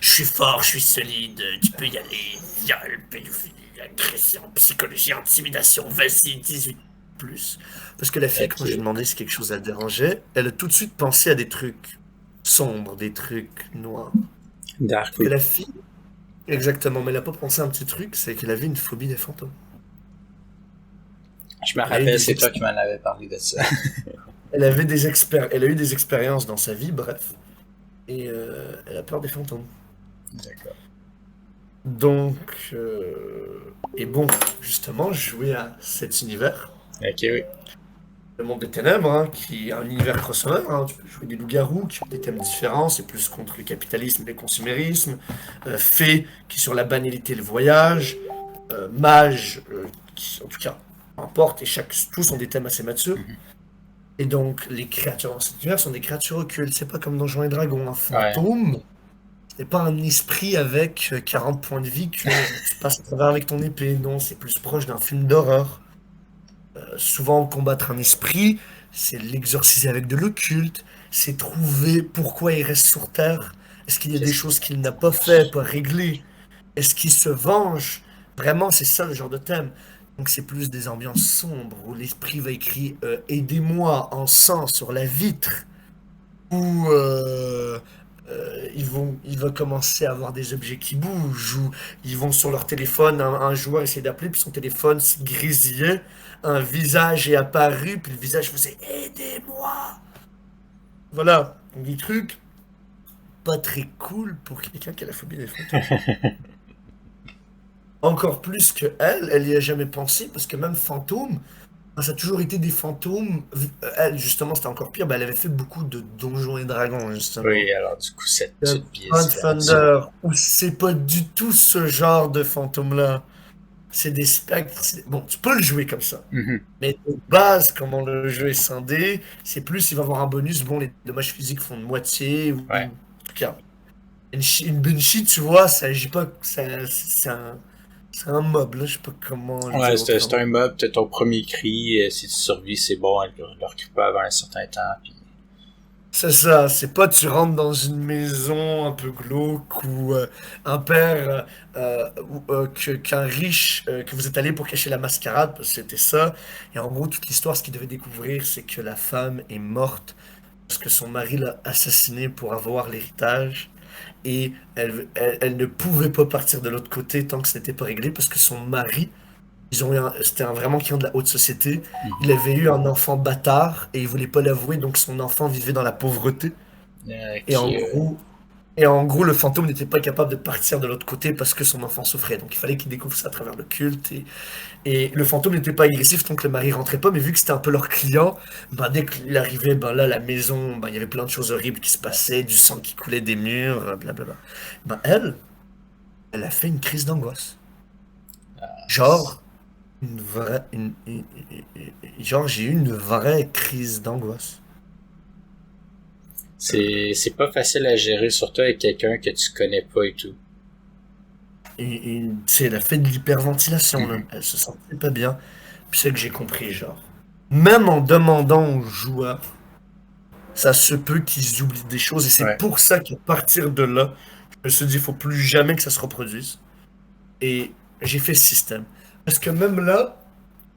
je suis fort, je suis solide, tu peux y aller. Viol, pédophilie, agression, psychologie, intimidation, vas-y, 18 plus. Parce que la fille, quand j'ai Ok. demandé si quelque chose la dérangeait, elle a tout de suite pensé à des trucs sombres, des trucs noirs. Dark, Que oui. la fille, exactement, mais elle a pas pensé à un petit truc, c'est qu'elle avait une phobie des fantômes. Je me Elle a eu rappelle, des, c'est toi ex- qui m'en avais parlé de ça. elle a eu des expériences dans sa vie, bref, et elle a peur des fantômes. D'accord. Donc, et bon, justement, je jouais à cet univers. Ok, oui. le monde des ténèbres, hein, qui est un univers crossover. Hein. Tu peux jouer des loups-garous qui ont des thèmes différents, c'est plus contre le capitalisme et le consumérisme. Fées, qui est sur la banalité et le voyage. Mages, qui, en tout cas, peu importe, et tous ont des thèmes assez matures. Mhm. Et donc, les créatures dans cet univers sont des créatures occultes. C'est pas comme Donjons et Dragons, un Ouais. fantôme. C'est pas un esprit avec 40 points de vie que tu passes à travers avec ton épée. Non, c'est plus proche d'un film d'horreur. Souvent, combattre un esprit, c'est l'exorciser avec de l'occulte, c'est trouver pourquoi il reste sur Terre. Est-ce qu'il y a des Qu'est-ce qui choses qu'il n'a pas fait, pas réglées? Est-ce qu'il se venge? Vraiment, c'est ça le genre de thème. Donc c'est plus des ambiances sombres où l'esprit va écrire Aidez-moi en sang sur la vitre, où il va commencer à avoir des objets qui bougent, ou ils vont sur leur téléphone, un joueur essaie d'appeler, puis son téléphone s'est grésillait, un visage est apparu, puis le visage faisait Aidez-moi! Voilà, donc des trucs pas très cool pour quelqu'un qui a la phobie des fantômes. Encore plus que elle y a jamais pensé, parce que même fantôme, ça a toujours été des fantômes. Elle, justement, c'était encore pire, elle avait fait beaucoup de Donjons et Dragons, justement. Oui, alors du coup, ça te Hunt biaisait là-dessus. Thunder, où c'est pas du tout ce genre de fantôme-là. C'est des spectres. Bon, tu peux le jouer comme ça. Mhm. Mais de base, comment le jeu est scindé, c'est plus il va avoir un bonus. Bon, les dommages physiques font de moitié, ou Ouais. en tout cas. Une Banshee, tu vois, ça agit pas. C'est un mob, là, je sais pas comment le Ouais, dire c'était autrement. un mob, t'as ton premier cri, si tu survis, c'est bon, elle le recule pas avant un certain temps, puis... C'est ça, c'est pas tu rentres dans une maison un peu glauque ou un père qu'un riche que vous êtes allé pour cacher la mascarade, parce que c'était ça. Et en gros, toute l'histoire, ce qu'il devait découvrir, c'est que la femme est morte parce que son mari l'a assassinée pour avoir l'héritage. Et elle ne pouvait pas partir de l'autre côté tant que ce n'était pas réglé parce que son mari, c'était un vraiment client de la haute société. Il Mhm. avait eu un enfant bâtard et il voulait pas l'avouer, donc son enfant vivait dans la pauvreté. Et en Qui, gros, et en gros, le fantôme n'était pas capable de partir de l'autre côté parce que son enfant souffrait. Donc il fallait qu'il découvre ça à travers le culte. Et le fantôme n'était pas agressif tant que le mari rentrait pas, mais vu que c'était un peu leur client, ben, dès qu'il arrivait, ben là, la maison, ben, il y avait plein de choses horribles qui se passaient, du sang qui coulait des murs, blablabla. Ben elle a fait une crise d'angoisse. Genre, une vraie, genre, j'ai eu une vraie crise d'angoisse. c'est pas facile à gérer, surtout avec quelqu'un que tu connais pas et tout. C'est elle a fait de l'hyperventilation, là. Mhm. Elle se sentait pas bien. Puis c'est que j'ai compris, genre. Même en demandant aux joueurs, ça se peut qu'ils oublient des choses. Et c'est Ouais. pour ça qu'à partir de là, je me suis dit, il faut plus jamais que ça se reproduise. Et j'ai fait ce système. Parce que même là,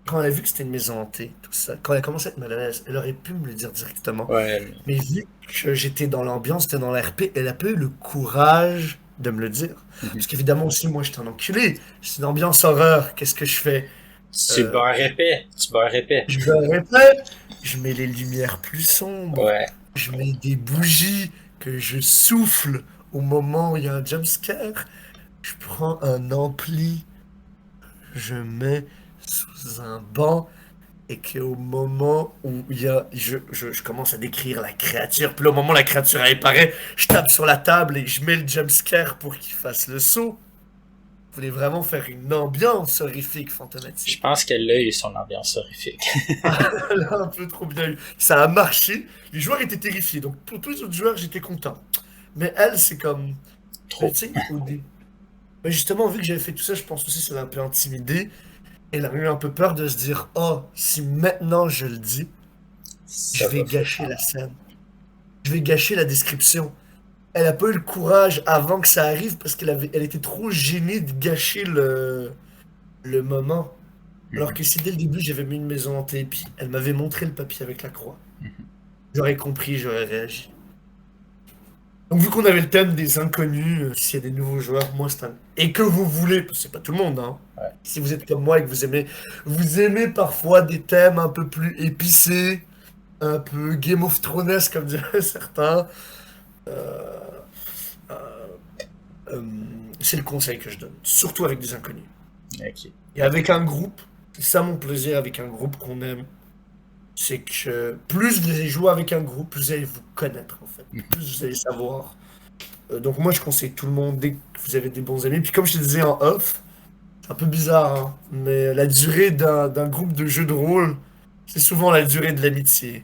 quand elle a vu que c'était une maison hantée, tout ça, quand elle a commencé à être mal à l'aise, elle aurait pu me le dire directement. Ouais. Mais vu que j'étais dans l'ambiance, j'étais dans la RP, elle a pas eu le courage de me le dire. Mhm. Parce qu'évidemment aussi, moi, j'étais un enculé. C'est une ambiance horreur. Qu'est-ce que je fais? Tu Euh, barres épais, tu barres épais. je me répète, je mets les lumières plus sombres, Ouais. je mets des bougies que je souffle au moment où il y a un jumpscare. Je prends un ampli, je mets sous un banc et qu'au moment où il y a, je commence à décrire la créature, puis là, au moment où la créature apparaît, je tape sur la table et je mets le jumpscare pour qu'il fasse le saut. Vous voulez vraiment faire une ambiance horrifique, Je fantomatique. pense qu'elle a eu son ambiance horrifique. Elle a un peu trop bien eu. Ça a marché. Les joueurs étaient terrifiés. Donc pour tous les autres joueurs, j'étais content. Mais elle, c'est comme. Mais Trop. tu sais, au début. Mais justement, vu que j'avais fait tout ça, je pense aussi que ça l'a un peu intimidé. Elle a eu un peu peur de se dire, oh, si maintenant je le dis, je Ça vais va faire gâcher la mal. scène. Je vais gâcher la description. Elle a pas eu le courage avant que ça arrive parce elle était trop gênée de gâcher le moment. Alors Mhm. que si dès le début j'avais mis une maison hantée, puis elle m'avait montré le papier avec la croix, Mhm. j'aurais compris, j'aurais réagi. Donc vu qu'on avait le thème des inconnus, s'il y a des nouveaux joueurs, moi c'est un... Et que vous voulez, parce que c'est pas tout le monde, hein. Ouais. Si vous êtes comme moi et que vous aimez parfois des thèmes un peu plus épicés, un peu Game of Thrones comme diraient certains, euh, euh, euh, c'est le conseil que je donne. Surtout avec des inconnus. Ok. Et avec un groupe, c'est ça mon plaisir avec un groupe qu'on aime. C'est que plus vous allez jouer avec un groupe, plus vous allez vous connaître en fait. Plus vous allez savoir. Donc moi je conseille tout le monde dès que vous avez des bons amis. Puis comme je te disais en off, c'est un peu bizarre, hein, mais la durée d'un groupe de jeux de rôle, c'est souvent la durée de l'amitié.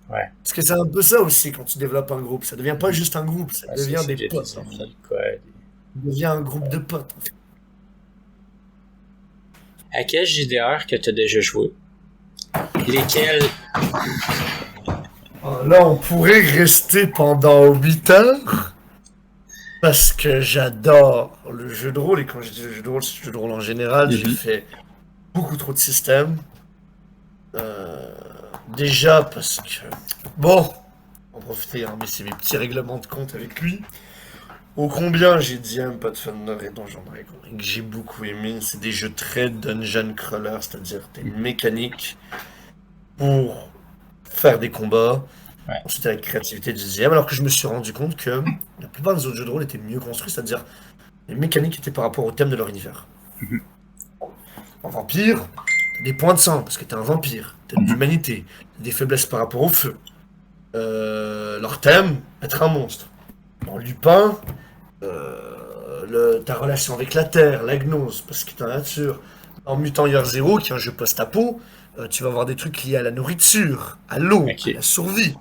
Ouais. Parce que c'est un peu ça aussi quand tu développes un groupe. Ça devient pas juste un groupe, ça Ouais, devient c'est des déjà potes des en fait. Ça amis, quoi. devient un groupe de potes en fait. À quel JDR que tu as déjà joué? Lesquels? Là on pourrait rester pendant 8 heures. Parce que j'adore le jeu de rôle, et quand je dis le jeu de rôle, c'est le jeu de rôle en général, j'ai Mhm. fait beaucoup trop de systèmes. Euh, Déjà parce que... Bon, on va profiter, hein, mais c'est mes petits règlements de compte avec lui. Ô combien j'ai DM, Pathfinder et Donjon Dragon, et que j'ai beaucoup aimé, c'est des jeux très dungeon crawler, c'est-à-dire des mécaniques pour faire des combats, Ouais. ensuite avec créativité du DM, alors que je me suis rendu compte que la plupart des autres jeux de rôle étaient mieux construits, c'est-à-dire les mécaniques étaient par rapport au thème de leur univers. Mhm. En vampire, t'as des points de sang, parce que t'es un vampire. T'as de Mhm. l'humanité. T'as des faiblesses par rapport au feu. Leur thème, être un monstre. En Lupin, ta relation avec la terre, la gnose, parce que t'es un nature. En Mutant Year Zero, qui est un jeu post-apo, tu vas avoir des trucs liés à la nourriture, à l'eau, à Ok. la survie.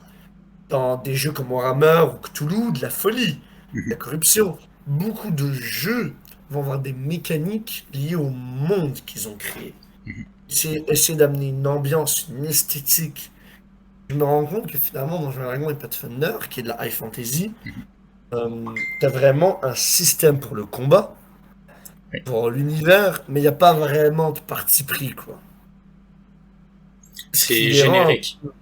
Dans des jeux comme Warhammer ou Cthulhu, de la folie, de la Mhm. corruption. Beaucoup de jeux vont avoir des mécaniques liées au monde qu'ils ont créé. Mhm. C'est essayer d'amener une ambiance, une esthétique. Je me rends compte que finalement, dans Donjons et Dragons et Pathfinder, qui est de la high fantasy, Mhm. t'as vraiment un système pour le combat, Oui. pour l'univers, mais il n'y a pas vraiment de parti pris, quoi. Ce qui C'est les rend un générique. peu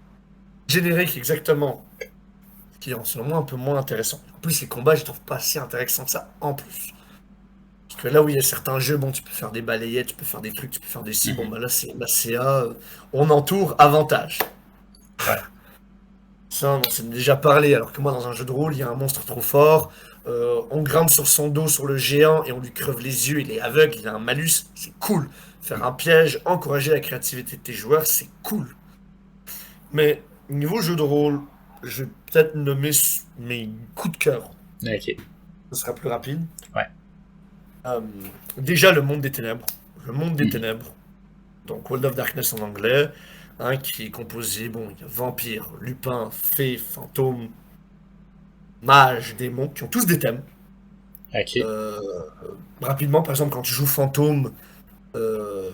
génériques, exactement. Ce qui rend selon moi un peu moins intéressant. En plus, les combats, je trouve pas si intéressants que ça, en plus. Parce que là où il y a certains jeux, bon, tu peux faire des balayettes, tu peux faire des trucs, tu peux faire des si, bon, Mhm. bah là, c'est la CA, on entoure, avantage. Ouais. Ça, on s'en est déjà parlé, alors que moi, dans un jeu de rôle, il y a un monstre trop fort, on grimpe sur son dos, sur le géant, et on lui creve les yeux, il est aveugle, il a un malus, c'est cool. Faire un piège, encourager la créativité de tes joueurs, c'est cool. Mais niveau jeu de rôle, je vais peut-être nommer mes coups de cœur. Ok. Ce sera plus rapide. Ouais. Euh, Déjà, le monde des ténèbres. Le monde des Mhm. ténèbres. Donc World of Darkness en anglais, hein, qui est composé, bon, il y a vampires, lupins, fées, fantômes, mages, démons, qui ont tous des thèmes. Ok. Euh, Rapidement, par exemple, quand tu joues fantôme, euh,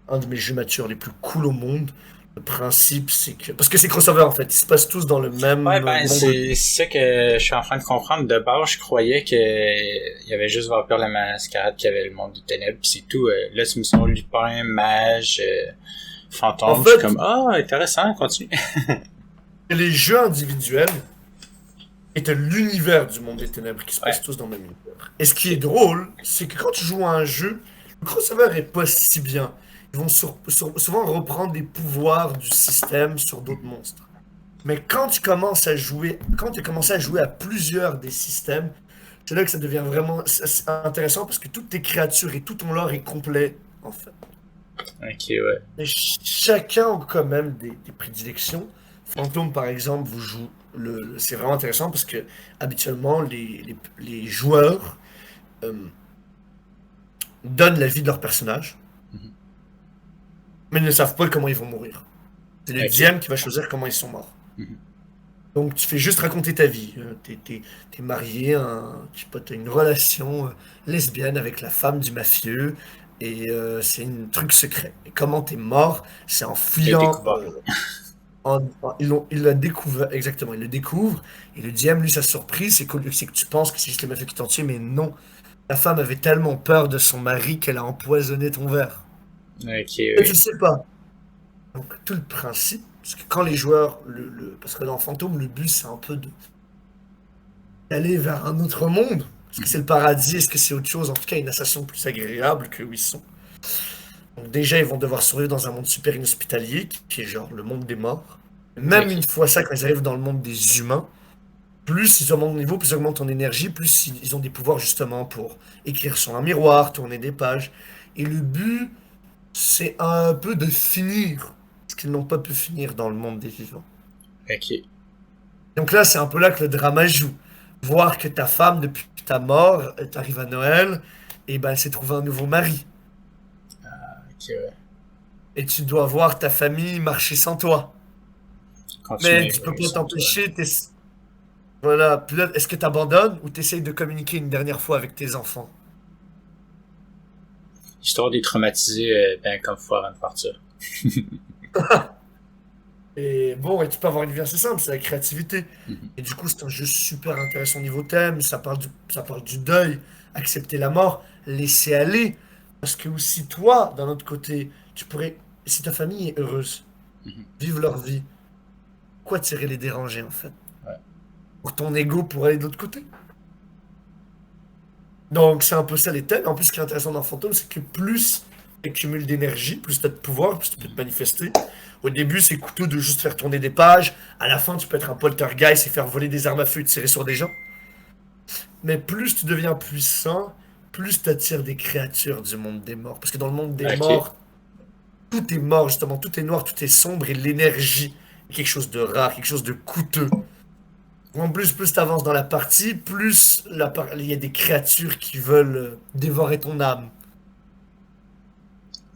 un de mes jeux matures les plus cool au monde, le principe c'est que... Parce que c'est crossover en fait, ils se passent tous dans le Ouais, même ben, monde. c'est ça que je suis en train de comprendre. De base, je croyais que il y avait juste Vampire la Mascarade qui avait le monde du ténèbres, pis c'est tout. Là, tu me sens Lupin, Mage, En Fantôme. Je suis fait, comme, ah, intéressant, continue. les jeux individuels étaient l'univers du monde des ténèbres qui se Ouais. passent tous dans le même univers. Et ce qui est Ok. drôle, c'est que quand tu joues à un jeu, le crossover est pas si bien. Ils vont souvent reprendre des pouvoirs du système sur d'autres monstres. Mais quand tu commences à jouer, quand tu commences à jouer à plusieurs des systèmes, c'est là que ça devient vraiment c'est intéressant parce que toutes tes créatures et tout ton lore est complet, en fait. Ok, ouais. Et chacun a quand même des prédilections. Fantôme, par exemple, vous jouez c'est vraiment intéressant parce que habituellement, les joueurs euh, donnent la vie de leur personnage, Mhm. mais ils ne savent pas comment ils vont mourir. C'est le Ok. DM qui va choisir comment ils sont morts. Mhm. Donc tu fais juste raconter ta vie. T'es marié, je sais pas, t'as une relation lesbienne avec la femme du mafieux, et c'est un truc secret. Et comment t'es mort, c'est en Le fuyant. découvert. Ils l'ont découvert, exactement, ils le découvrent, et le DM, lui, sa surprise, c'est que tu penses que c'est juste le mafieux qui t'en tue, mais non. La femme avait tellement peur de son mari qu'elle a empoisonné ton verre. Ok, Et tu oui. le sais pas. Donc tout le principe, parce que quand les joueurs, parce que dans Fantôme, le but c'est un peu d'aller vers un autre monde. Est-ce que c'est Mhm. le paradis? Est-ce que c'est autre chose? En tout cas, une association plus agréable que où ils sont. Donc déjà, ils vont devoir survivre dans un monde super inhospitalier, qui est genre le monde des morts. Même Ok. une fois ça, quand ils arrivent dans le monde des humains, plus ils augmentent de niveau, plus ils augmentent en énergie, plus ils ont des pouvoirs justement pour écrire sur un miroir, tourner des pages. Et le but, c'est un peu de finir parce qu'ils n'ont pas pu finir dans le monde des vivants. Ok. Donc là, c'est un peu là que le drama joue. Voir que ta femme, depuis ta mort, t'arrives à Noël, et ben elle s'est trouvée un nouveau mari. Ok, ouais. Et tu dois voir ta famille marcher sans toi. Mais Continuer tu peux pas sans toi. t'empêcher. Voilà. Puis là, est-ce que tu abandonnes ou tu essayes de communiquer une dernière fois avec tes enfants? Histoire des traumatisés, ben, comme faut avant de partir. Et bon, et tu peux avoir une vie assez simple, c'est la créativité. Mhm. Et du coup, c'est un jeu super intéressant niveau thème. Ça parle du deuil, accepter la mort, laisser aller. Parce que aussi toi, d'un autre côté, tu pourrais, si ta famille est heureuse, Mhm. vivre leur vie, pourquoi tirer les déranger en fait? Ouais. Pour ton ego pour aller de l'autre côté. Donc c'est un peu ça les thèmes. En plus, ce qui est intéressant dans Fantôme, c'est que plus tu accumules d'énergie, plus tu as de pouvoir, plus tu peux te manifester. Au début, c'est coûteux de juste faire tourner des pages. À la fin, tu peux être un poltergeist et faire voler des armes à feu et tirer sur des gens. Mais plus tu deviens puissant, plus tu attires des créatures du monde des morts. Parce que dans le monde des Ok. morts, tout est mort, justement. Tout est noir, tout est sombre et l'énergie est quelque chose de rare, quelque chose de coûteux. En plus tu avances dans la partie, plus il y a des créatures qui veulent dévorer ton âme.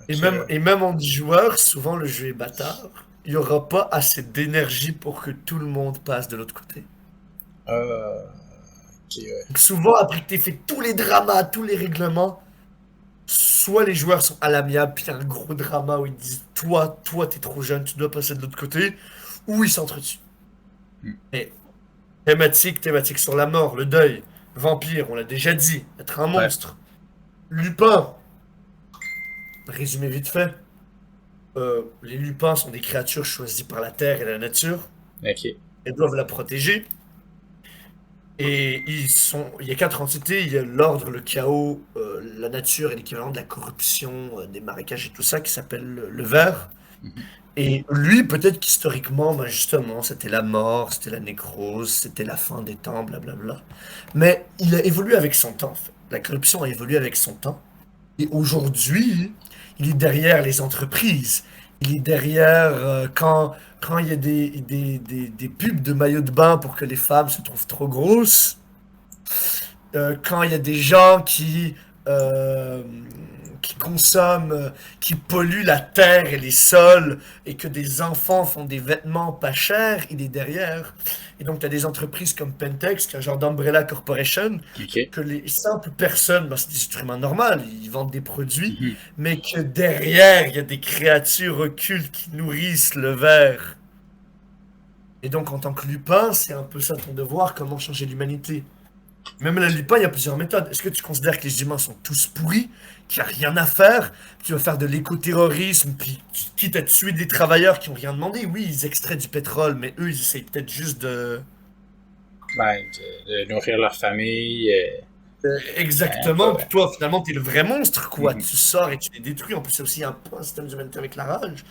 Et Ok, même, et même en 10 joueurs, souvent le jeu est bâtard. Il n'y aura pas assez d'énergie pour que tout le monde passe de l'autre côté. ok, ouais. Donc souvent, après que tu fait tous les dramas, tous les règlements, soit les joueurs sont à l'amiable, puis il y a un gros drama où ils disent toi, t'es trop jeune, tu dois passer de l'autre côté, ou ils s'entretuent. Hmm. Et thématique sur la mort, le deuil, vampire, on l'a déjà dit, être un Ouais. monstre. Lupin, résumé vite fait. Les lupins sont des créatures choisies par la terre et la nature. Ok. Elles doivent la protéger. Et il y a quatre entités, il y a l'ordre, le chaos, la nature et l'équivalent de la corruption, des marécages et tout ça, qui s'appelle le ver. Mhm. Et lui, peut-être qu'historiquement, ben justement, c'était la mort, c'était la nécrose, c'était la fin des temps, blablabla. Mais il a évolué avec son temps, en fait. La corruption a évolué avec son temps. Et aujourd'hui, il est derrière les entreprises. Il est derrière quand il y a des pubs de maillots de bain pour que les femmes se trouvent trop grosses. Quand il y a des gens qui consomment, qui polluent la terre et les sols, et que des enfants font des vêtements pas chers, il est derrière. Et donc, tu as des entreprises comme Pentex, qui est un genre d'Umbrella Corporation, Ok. que les simples personnes, bah, c'est des êtres humains normaux, ils vendent des produits, Mhm. mais que derrière, il y a des créatures occultes qui nourrissent le verre. Et donc, en tant que Lupin, c'est un peu ça ton devoir, comment changer l'humanité. Même la Lupin, il y a plusieurs méthodes. Est-ce que tu considères que les humains sont tous pourris, qu'il n'y a rien à faire, tu vas faire de l'écoterrorisme, puis quitte à tuer des travailleurs qui n'ont rien demandé? Oui, ils extraient du pétrole, mais eux, ils essayent peut-être juste de... Ben, de nourrir leur famille. Un peu, Exactement, puis ouais. toi, finalement, t'es le vrai monstre, quoi. Mhm. Tu sors et tu les détruis. En plus, c'est aussi un système d'humanité avec la rage,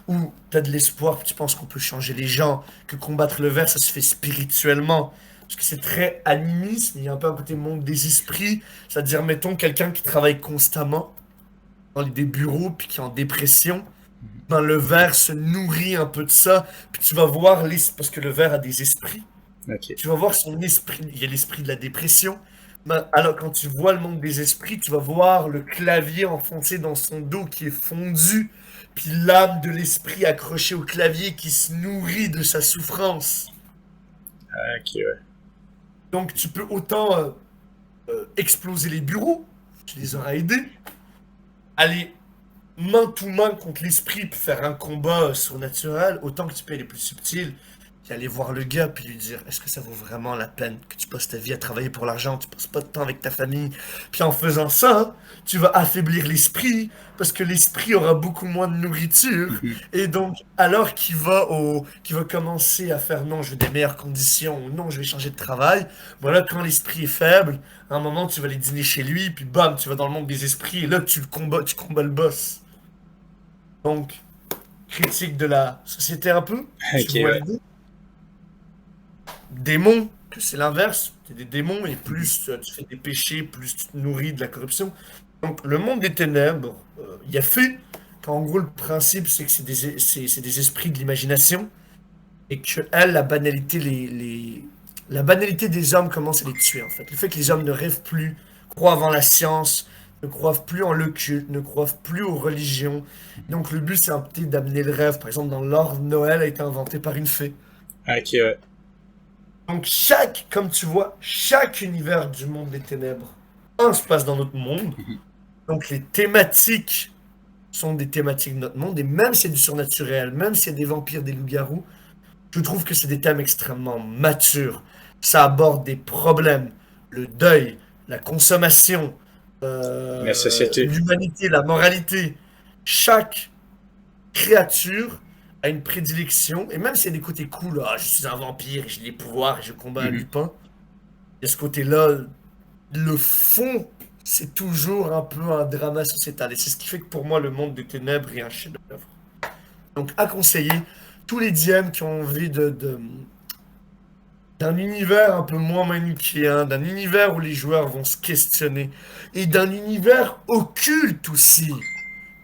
où t'as de l'espoir, puis tu penses qu'on peut changer les gens, que combattre le ver, ça se fait spirituellement. Parce que c'est très animiste, il y a un peu un côté monde des esprits. C'est-à-dire, mettons, quelqu'un qui travaille constamment dans des bureaux, puis qui est en dépression, ben le ver se nourrit un peu de ça, puis tu vas voir, parce que le ver a des esprits, Ok. tu vas voir son esprit, il y a l'esprit de la dépression. Ben, alors quand tu vois le monde des esprits, tu vas voir le clavier enfoncé dans son dos qui est fondu, puis l'âme de l'esprit accrochée au clavier qui se nourrit de sa souffrance. Ok, ouais. Donc tu peux autant exploser les bureaux, tu les auras aidés, aller main to main contre l'esprit pour faire un combat surnaturel, autant que tu peux aller plus subtil, puis aller voir le gars puis lui dire est-ce que ça vaut vraiment la peine que tu passes ta vie à travailler pour l'argent, tu passes pas de temps avec ta famille, puis en faisant ça, tu vas affaiblir l'esprit parce que l'esprit aura beaucoup moins de nourriture Mhm. et donc alors qu'il va commencer à faire non, je veux des meilleures conditions ou non, je vais changer de travail, voilà quand l'esprit est faible, à un moment tu vas aller dîner chez lui puis bam, tu vas dans le monde des esprits et là tu combats le boss. Donc, critique de la société un peu. Tu Ok, vois ouais. l'idée? Démons, que c'est l'inverse. Tu es des démons et Mhm. plus tu fais des péchés, plus tu te nourris de la corruption. Donc, le monde des ténèbres, il y a fait. qu'en gros, le principe, c'est que c'est des esprits de l'imagination et que elle, la banalité des hommes commence à les tuer, en fait. Le fait que les hommes ne rêvent plus, croient avant la science, ne croient plus en le culte, ne croient plus aux religions. Donc, le but, c'est un petit d'amener le rêve. Par exemple, dans l'ordre, Noël a été inventé par une fée. Ok, ouais. Donc, comme tu vois, chaque univers du monde des ténèbres, se passe dans notre monde. Donc, les thématiques sont des thématiques de notre monde. Et même si c'est du surnaturel, même s'il y a des vampires, des loups-garous, je trouve que c'est des thèmes extrêmement matures. Ça aborde des problèmes, le deuil, la consommation, La société. l'humanité, la moralité. Chaque créature a une prédilection, et même s'il y a des côtés cool, ah, je suis un vampire, et j'ai des pouvoirs, et je combats un Mhm. lupin, il y a ce côté-là, le fond, c'est toujours un peu un drama sociétal. Et c'est ce qui fait que pour moi, le monde des ténèbres est un chef-d'œuvre. Donc, à conseiller, tous les DM qui ont envie d'un univers un peu moins manichéen, d'un univers où les joueurs vont se questionner, et d'un univers occulte aussi.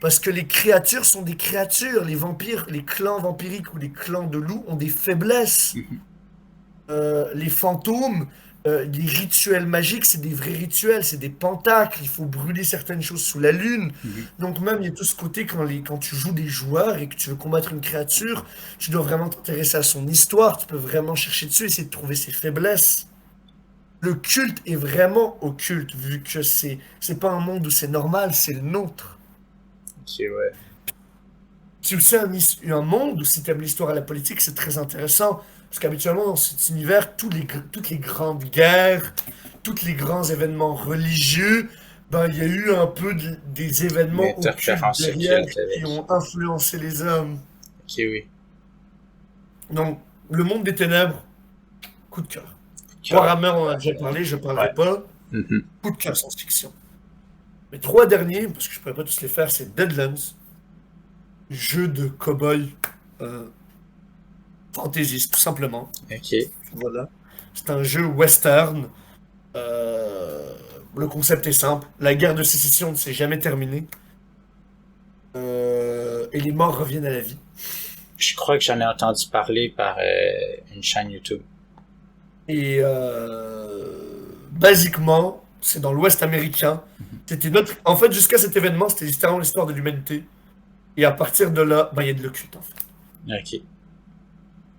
Parce que les créatures sont des créatures. Les vampires, les clans vampiriques ou les clans de loups ont des faiblesses. Mhm. Les fantômes, les rituels magiques, c'est des vrais rituels, c'est des pentacles. Il faut brûler certaines choses sous la lune. Mhm. Donc même, il y a tout ce côté quand tu joues des joueurs et que tu veux combattre une créature, tu dois vraiment t'intéresser à son histoire. Tu peux vraiment chercher dessus, essayer de trouver ses faiblesses. Le culte est vraiment occulte, vu que c'est pas un monde où c'est normal, c'est le nôtre. Ok, ouais. C'est aussi un monde où si tu aimes l'histoire et la politique, c'est très intéressant. Parce qu'habituellement, dans cet univers, toutes les grandes guerres, tous les grands événements religieux, ben, il y a eu un peu des Une événements occultes interférence derrière occulte qui avec. ont influencé les hommes. Ok, oui. Donc, le monde des ténèbres, coup de cœur. Cœur. Warhammer, on en a déjà parlé, je Ouais. parlerai pas. Mhm. Coup de cœur science-fiction. Les trois derniers, parce que je pourrais pas tous les faire, c'est Deadlands, jeu de cow-boy fantaisiste, tout simplement. Ok. Voilà. C'est un jeu western. Euh, le concept est simple. La guerre de sécession ne s'est jamais terminée. Et les morts reviennent à la vie. Je crois que j'en ai entendu parler par une chaîne YouTube. Et basiquement, c'est dans l'Ouest américain. C'était notre... En fait, jusqu'à cet événement, c'était littéralement l'histoire de l'humanité. Et à partir de là, ben, il y a de l'occulte, en fait. Ok.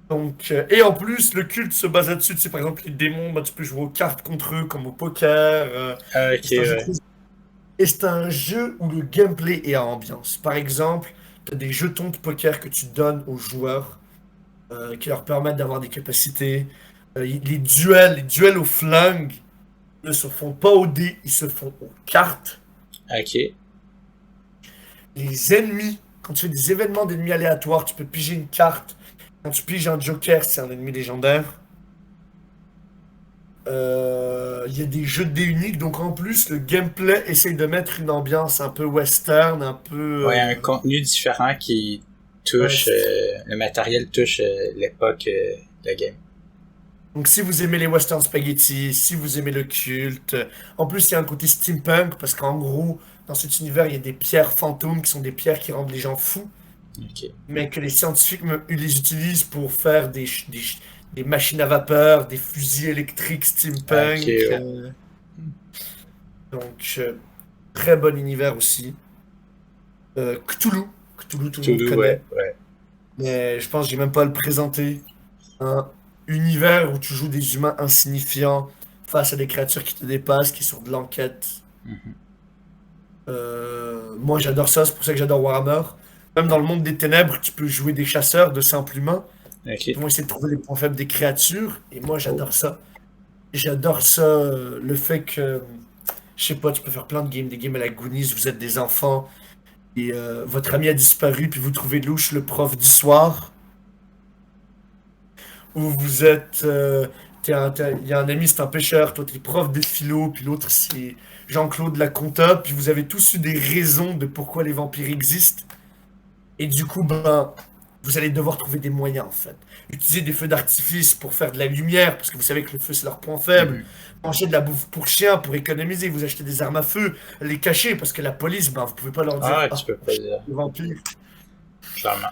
Donc, et en plus, le culte se base là-dessus. Tu sais, par exemple, les démons, ben, tu peux jouer aux cartes contre eux, comme au poker. Ah, ok, C'est un jeu ouais. très Et c'est un jeu où le gameplay est à ambiance. Par exemple, tu as des jetons de poker que tu donnes aux joueurs qui leur permettent d'avoir des capacités. Les duels aux flingues ne se font pas au dés, ils se font aux cartes. Ok. Les ennemis, quand tu fais des événements d'ennemis aléatoires, tu peux piger une carte. Quand tu piges un joker, c'est un ennemi légendaire. Il y a des jeux de dés uniques, donc en plus, le gameplay essaye de mettre une ambiance un peu western, un peu... Ouais, un contenu différent qui ouais, touche, le matériel touche l'époque de la game. Donc si vous aimez les western spaghetti, si vous aimez le culte, en plus il y a un côté steampunk parce qu'en gros dans cet univers il y a des pierres fantômes qui sont des pierres qui rendent les gens fous, Ok. mais que les scientifiques les utilisent pour faire des machines à vapeur, des fusils électriques Ok, steampunk. ouais. Donc très bon univers aussi. Cthulhu, Cthulhu tout le monde Toulouse, ouais, connaît, ouais. mais je pense que j'ai même pas à le présenter. Un univers où tu joues des humains insignifiants face à des créatures qui te dépassent, qui sont de l'enquête. Mhm. Moi, j'adore ça, c'est pour ça que j'adore Warhammer. Même dans le monde des ténèbres, tu peux jouer des chasseurs de simples humains Ok. qui vont essayer de trouver les points faibles des créatures. Et moi, Oh. j'adore ça. J'adore ça, le fait que, je sais pas, tu peux faire plein de games, des games à la Goonies, vous êtes des enfants, et votre ami a disparu, puis vous trouvez louche le prof du soir. Où vous êtes. Il y a un ami, c'est un pêcheur, toi t'es prof de philo, puis l'autre c'est Jean-Claude la compta, puis vous avez tous eu des raisons de pourquoi les vampires existent. Et du coup, ben, vous allez devoir trouver des moyens en fait. Utiliser des feux d'artifice pour faire de la lumière, parce que vous savez que le feu c'est leur point faible. Mhm. Manger de la bouffe pour chiens pour économiser. Vous achetez des armes à feu, les cacher, parce que la police, ben, vous pouvez pas leur dire Ah, tu ah, peux pas dire, le vampire. clairement.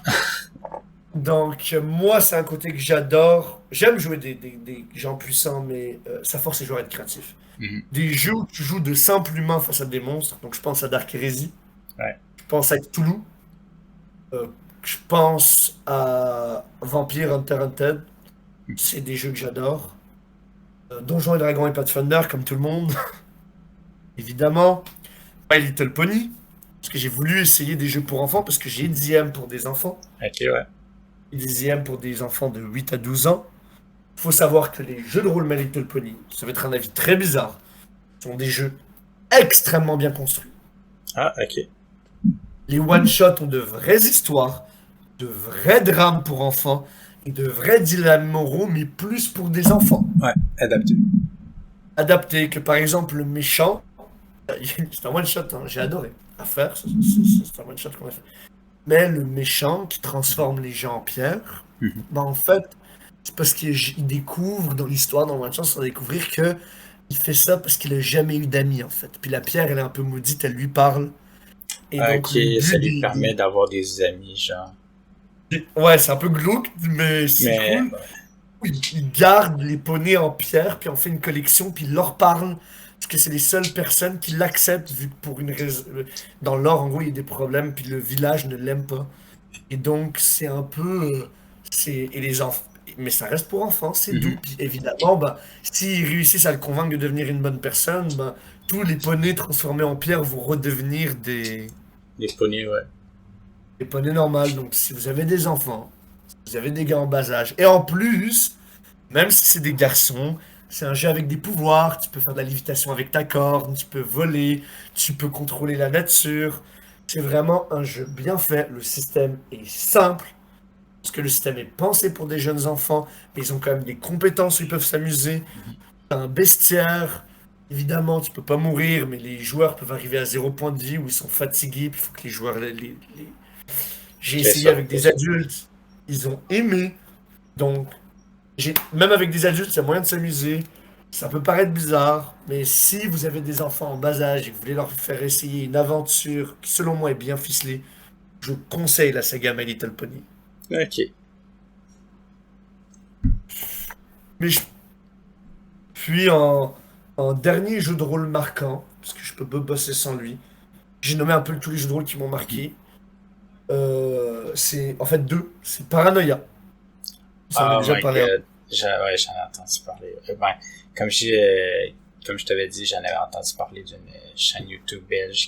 Donc, moi, c'est un côté que j'adore. J'aime jouer des gens puissants, mais sa force, c'est jouer à être créatif. Mhm. Des jeux où tu joues de simples humains face à des monstres. Donc, je pense à Dark Heresy. Ouais. Je pense à Cthulhu. euh, je pense à Vampire Hunter Hunted. C'est des jeux que j'adore. Donjons et Dragons et Pathfinder, comme tout le monde. Évidemment. My Little Pony. Parce que j'ai voulu essayer des jeux pour enfants, parce que j'ai des IM pour des enfants. Ok, ouais. Et des IM pour des enfants de 8 à 12 ans. Faut savoir que les jeux de rôle My Little Pony, ça va être un avis très bizarre, sont des jeux extrêmement bien construits. Ah, ok. Les one-shots ont de vraies histoires, de vrais drames pour enfants et de vrais dilemmes moraux, mais plus pour des enfants. Ouais, adapté. Adaptés, que par exemple le méchant, c'est un one-shot, hein, j'ai adoré à faire, c'est un one-shot qu'on a fait. Mais le méchant qui transforme les gens en pierre, Mhm. ben en fait, c'est parce qu'il découvre dans l'histoire, dans le one-shot, on va découvrir que il fait ça parce qu'il a jamais eu d'amis en fait. Puis la pierre, elle est un peu maudite, elle lui parle. Et donc Ok, le ça but lui permet d'avoir des amis, genre. Ouais, c'est un peu glauque, mais c'est Mais, cool. Il garde les poneys en pierre, puis on fait une collection, puis il leur parle. Parce que c'est les seules personnes qui l'acceptent, vu que pour une raison... Dans l'or, en gros, il y a des problèmes, puis le village ne l'aime pas. Et donc, c'est un peu... Et les enfants... Mais ça reste pour enfants, c'est doux. mhm. Puis évidemment, bah, s'ils réussissent à le convaincre de devenir une bonne personne, bah, tous les poneys transformés en pierre vont redevenir Les poneys, ouais. des poneys normales. Donc, si vous avez des enfants, si vous avez des gars en bas âge, et en plus, même si c'est des garçons, c'est un jeu avec des pouvoirs. Tu peux faire de la lévitation avec ta corde, tu peux voler, tu peux contrôler la nature. C'est vraiment un jeu bien fait. Le système est simple, parce que le système est pensé pour des jeunes enfants, mais ils ont quand même des compétences où ils peuvent s'amuser. T'as un bestiaire. Évidemment, tu peux pas mourir, mais les joueurs peuvent arriver à 0 point de vie où ils sont fatigués. Puis il faut que les joueurs J'ai C'est essayé ça, avec c'est des ça. adultes, ils ont aimé. Donc, même avec des adultes, il y a moyen de s'amuser. Ça peut paraître bizarre, mais si vous avez des enfants en bas âge et que vous voulez leur faire essayer une aventure qui, selon moi, est bien ficelée, je conseille la saga My Little Pony. Ok. Mais puis en dernier jeu de rôle marquant, parce que je peux pas bosser sans lui, j'ai nommé un peu tous les jeux de rôle qui m'ont marqué. C'est en fait deux. C'est Paranoia. Ça en a Oh déjà my parlé un peu. god. Ouais, j'en ai entendu parler. Ben, comme je t'avais dit, j'en avais entendu parler d'une chaîne YouTube belge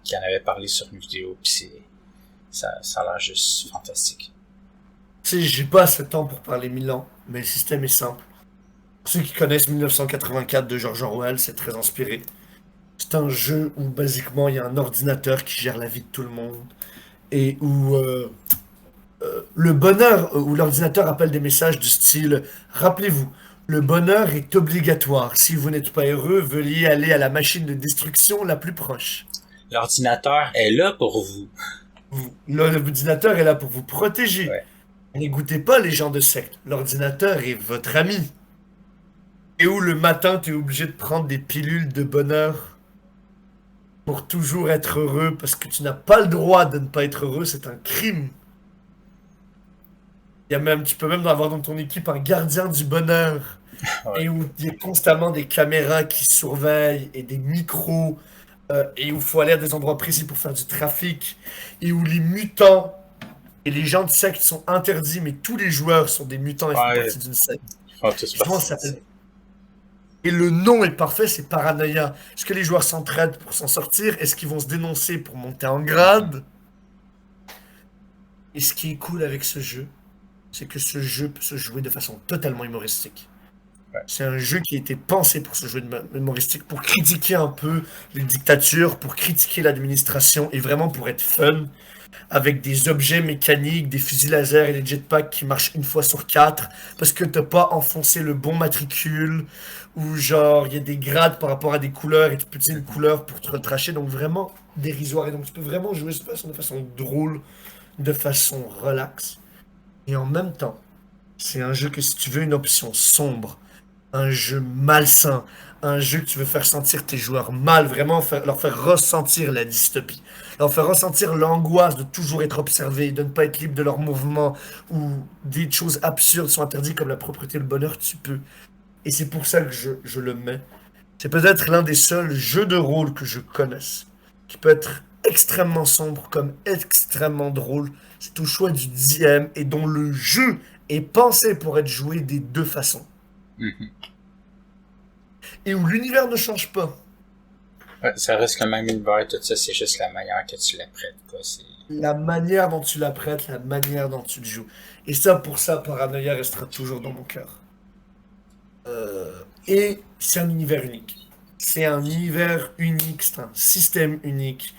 qui en avait parlé sur une vidéo, puis ça a l'air juste fantastique. Tu sais, j'ai pas assez de temps pour parler Milan, mais le système est simple. Pour ceux qui connaissent 1984 de George Orwell, c'est très inspiré. C'est un jeu où, basiquement, il y a un ordinateur qui gère la vie de tout le monde. Et où le bonheur, où l'ordinateur appelle des messages du style rappelez-vous, le bonheur est obligatoire. Si vous n'êtes pas heureux, veuillez aller à la machine de destruction la plus proche. L'ordinateur est là pour vous. L'ordinateur est là pour vous protéger. Ouais. N'écoutez pas les gens de secte. L'ordinateur est votre ami. Et où le matin, tu es obligé de prendre des pilules de bonheur pour toujours être heureux, parce que tu n'as pas le droit de ne pas être heureux, c'est un crime. Tu peux même avoir dans ton équipe un gardien du bonheur, Ouais. et où il y a constamment des caméras qui surveillent, et des micros, et où il faut aller à des endroits précis pour faire du trafic, et où les mutants et les gens de secte sont interdits, mais tous les joueurs sont des mutants et font Ouais, partie d'une secte. ils font tous Justement, partie ça de ça. s'appelle et le nom est parfait, c'est Paranoia. Est-ce que les joueurs s'entraident pour s'en sortir? Est-ce qu'ils vont se dénoncer pour monter en grade? Et ce qui est cool avec ce jeu, c'est que ce jeu peut se jouer de façon totalement humoristique. Ouais. C'est un jeu qui a été pensé pour se jouer de humoristique, pour critiquer un peu les dictatures, pour critiquer l'administration et vraiment pour être fun, avec des objets mécaniques, des fusils laser et des jetpacks qui marchent une fois sur quatre, parce que t'as pas enfoncé le bon matricule, ou genre il y a des grades par rapport à des couleurs et tu peux utiliser une couleur pour te retracher, donc vraiment dérisoire. Et donc tu peux vraiment jouer de façon drôle, de façon relaxe. Et en même temps, c'est un jeu que si tu veux une option sombre, un jeu malsain, un jeu que tu veux faire sentir tes joueurs mal, vraiment leur faire ressentir la dystopie, leur faire ressentir l'angoisse de toujours être observé, de ne pas être libre de leurs mouvements, ou des choses absurdes sont interdites comme la propreté et le bonheur, tu peux. Et c'est pour ça que je le mets. C'est peut-être l'un des seuls jeux de rôle que je connaisse, qui peut être extrêmement sombre comme extrêmement drôle. C'est au choix du DM et dont le jeu est pensé pour être joué des deux façons. Mhm. Et où l'univers ne change pas. Ouais, ça reste le même univers et tout ça, c'est juste la manière que tu l'apprêtes, quoi. La manière dont tu l'apprêtes, la manière dont tu le joues. Et ça, pour ça, Paranoia restera toujours dans mon cœur. Et c'est un univers unique. C'est un univers unique, c'est un système unique,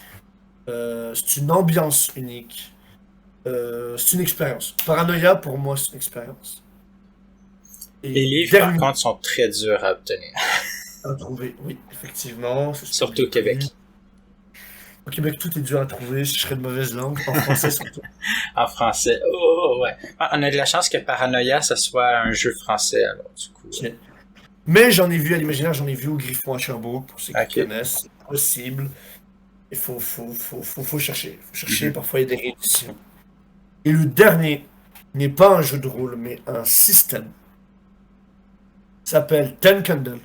c'est une ambiance unique, c'est une expérience. Paranoia, pour moi, c'est une expérience. Les Et livres, par dernier contre, sont très durs à obtenir. à trouver, oui, effectivement. C'est ce que Surtout j'ai au Québec. vu. Au Québec, tout est dur à trouver, je serais de mauvaise langue. En français, surtout. En français. Oh, ouais. On a de la chance que Paranoia, ce soit un jeu français, alors, du coup. Tiens. Mais j'en ai vu à l'imaginaire, j'en ai vu au Griffon à Sherbrooke, pour ceux qui Ok. connaissent. C'est possible. Il faut chercher. Faut chercher, parfois il y a des rééditions. Et le dernier n'est pas un jeu de rôle, mais un système. S'appelle Ten Candles,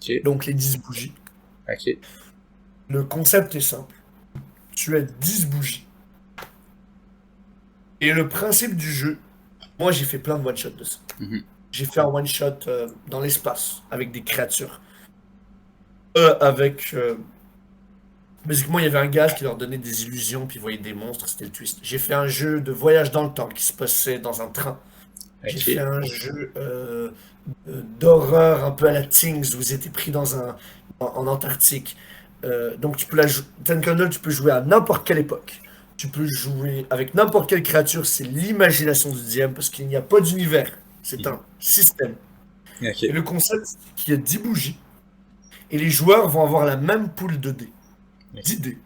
Ok. donc les 10 bougies. Ok. Le concept est simple. Tu as 10 bougies. Et le principe du jeu, moi j'ai fait plein de one-shots de ça. Mhm. J'ai fait un one-shot dans l'espace, avec des créatures. Basiquement, il y avait un gaz qui leur donnait des illusions, puis ils voyaient des monstres, c'était le twist. J'ai fait un jeu de voyage dans le temps qui se passait dans un train. J'ai fait Ok. un jeu d'horreur un peu à la Things, où vous étiez pris en Antarctique. Donc tu peux Ten Candle, tu peux jouer à n'importe quelle époque. Tu peux jouer avec n'importe quelle créature, c'est l'imagination du DM, parce qu'il n'y a pas d'univers. C'est un système. Ok. Et le concept, c'est qu'il y a 10 bougies, et les joueurs vont avoir la même poule de dés. 10 dés.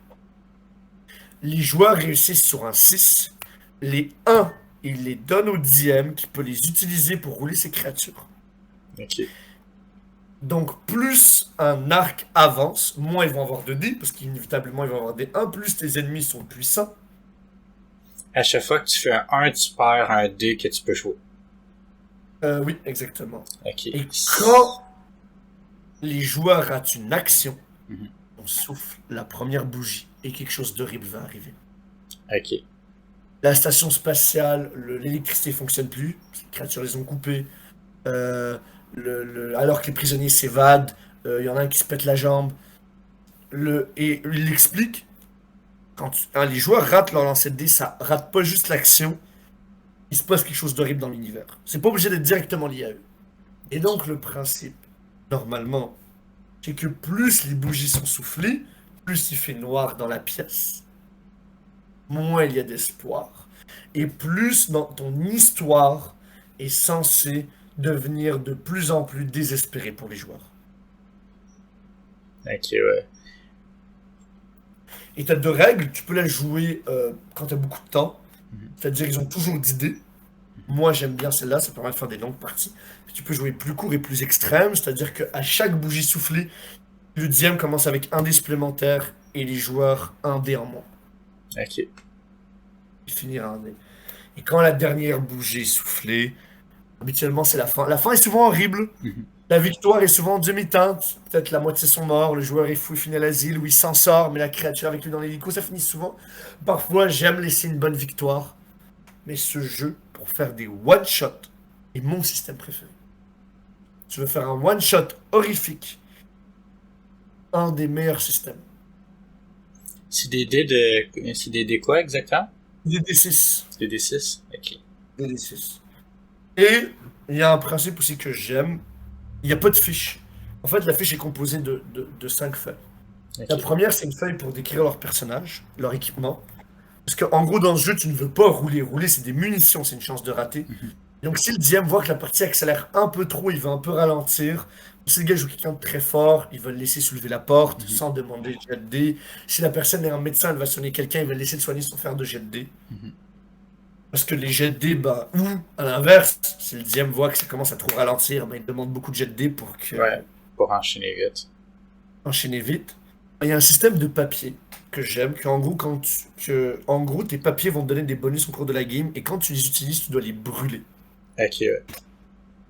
Les joueurs réussissent sur un 6. Les 1, ils les donnent au DM qui peut les utiliser pour rouler ses créatures. Ok. Donc, plus un arc avance, moins ils vont avoir de dés, parce qu'inévitablement ils vont avoir des 1, plus tes ennemis sont puissants. À chaque fois que tu fais un 1, tu perds un dé que tu peux jouer. Oui, exactement. Ok. Et quand les joueurs ratent une action, Mhm. on souffle la première bougie et quelque chose d'horrible va arriver. Ok. La station spatiale, l'électricité fonctionne plus, les créatures les ont coupées. Euh, alors que les prisonniers s'évadent, il y en a un qui se pète la jambe. Et il explique, les joueurs ratent leur lancer de dés, ça rate pas juste l'action, il se passe quelque chose d'horrible dans l'univers. C'est pas obligé d'être directement lié à eux. Et donc le principe, normalement, c'est que plus les bougies sont soufflées, plus il fait noir dans la pièce, moins il y a d'espoir. Et plus dans ton histoire est censée devenir de plus en plus désespérée pour les joueurs. Ok, ouais. Et tu as deux règles, tu peux la jouer quand tu as beaucoup de temps, Mhm. c'est-à-dire ils ont toujours d'idées. Moi j'aime bien celle-là, ça permet de faire des longues parties. Puis tu peux jouer plus court et plus extrême, c'est-à-dire qu'à chaque bougie soufflée, le DM commence avec un dé supplémentaire et les joueurs un dé en moins. Ok. Et finir à un dé. Et quand la dernière bougie est soufflée, habituellement c'est la fin. La fin est souvent horrible. Mhm. La victoire est souvent en demi-teinte. Peut-être la moitié sont morts, le joueur est fou, il finit à l'asile, ou il s'en sort, mais la créature avec lui dans l'hélico, ça finit souvent. Parfois, j'aime laisser une bonne victoire. Mais ce jeu, pour faire des one-shots, est mon système préféré. Tu veux faire un one-shot horrifique, un des meilleurs systèmes. C'est des dés quoi exactement? Des D6. Des D6? Ok. Des D6. Et il y a un principe aussi que j'aime. Il n'y a pas de fiche. En fait, la fiche est composée de 5 feuilles. La Ok. première, c'est une feuille pour décrire leur personnage, leur équipement. Parce qu'en gros, dans ce jeu, tu ne veux pas rouler. Rouler, c'est des munitions, c'est une chance de rater. Mhm. Donc, si le DM voit que la partie accélère un peu trop, il va un peu ralentir Si le gars joue quelqu'un de très fort, il va le laisser soulever la porte Mhm. sans demander de jet de dés. Si la personne est un médecin, elle va soigner quelqu'un, il va le laisser le soigner sans faire de jet de dés. Mhm. Parce que les jets de dés, bah, ou à l'inverse, si le DM voit que ça commence à trop ralentir, bah, il demande beaucoup de jets de dés pour Ouais, pour enchaîner vite. enchaîner vite. Il y a un système de papier que j'aime, qu'en gros, en gros, tes papiers vont te donner des bonus au cours de la game, et quand tu les utilises, tu dois les brûler. Ok, ouais.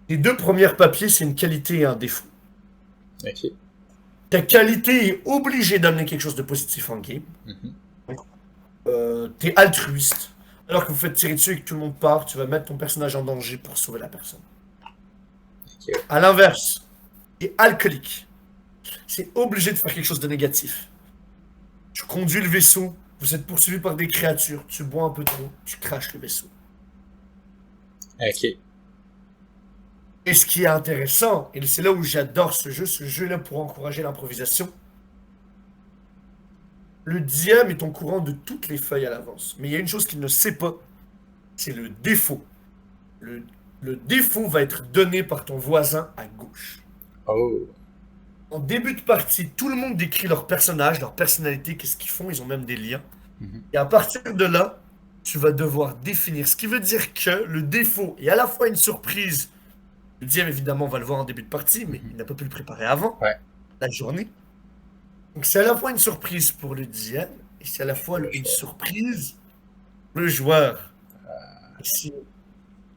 Les deux premiers papiers, c'est une qualité et un défaut. Ok. Ta qualité est obligée d'amener quelque chose de positif en game. Mhm. T'es altruiste. Alors que vous faites tirer dessus et que tout le monde part, tu vas mettre ton personnage en danger pour sauver la personne. Ok, ouais. À l'inverse, t'es alcoolique. C'est obligé de faire quelque chose de négatif. Tu conduis le vaisseau, vous êtes poursuivi par des créatures, tu bois un peu trop, tu craches le vaisseau. Ok. Et ce qui est intéressant, et c'est là où j'adore ce jeu est là pour encourager l'improvisation. Le DM est au courant de toutes les feuilles à l'avance. Mais il y a une chose qu'il ne sait pas, c'est le défaut. Le, le défaut va être donné par ton voisin à gauche. Oh. En début de partie, tout le monde décrit leur personnage, leur personnalité, qu'est-ce qu'ils font, ils ont même des liens. Mhm. Et à partir de là, tu vas devoir définir. Ce qui veut dire que le défaut est à la fois une surprise. Le DM, évidemment, va le voir en début de partie, mais Mhm. il n'a pas pu le préparer avant Ouais, la journée. Donc c'est à la fois une surprise pour le DM, et c'est à la fois pour le une choix. surprise pour le joueur. Et c'est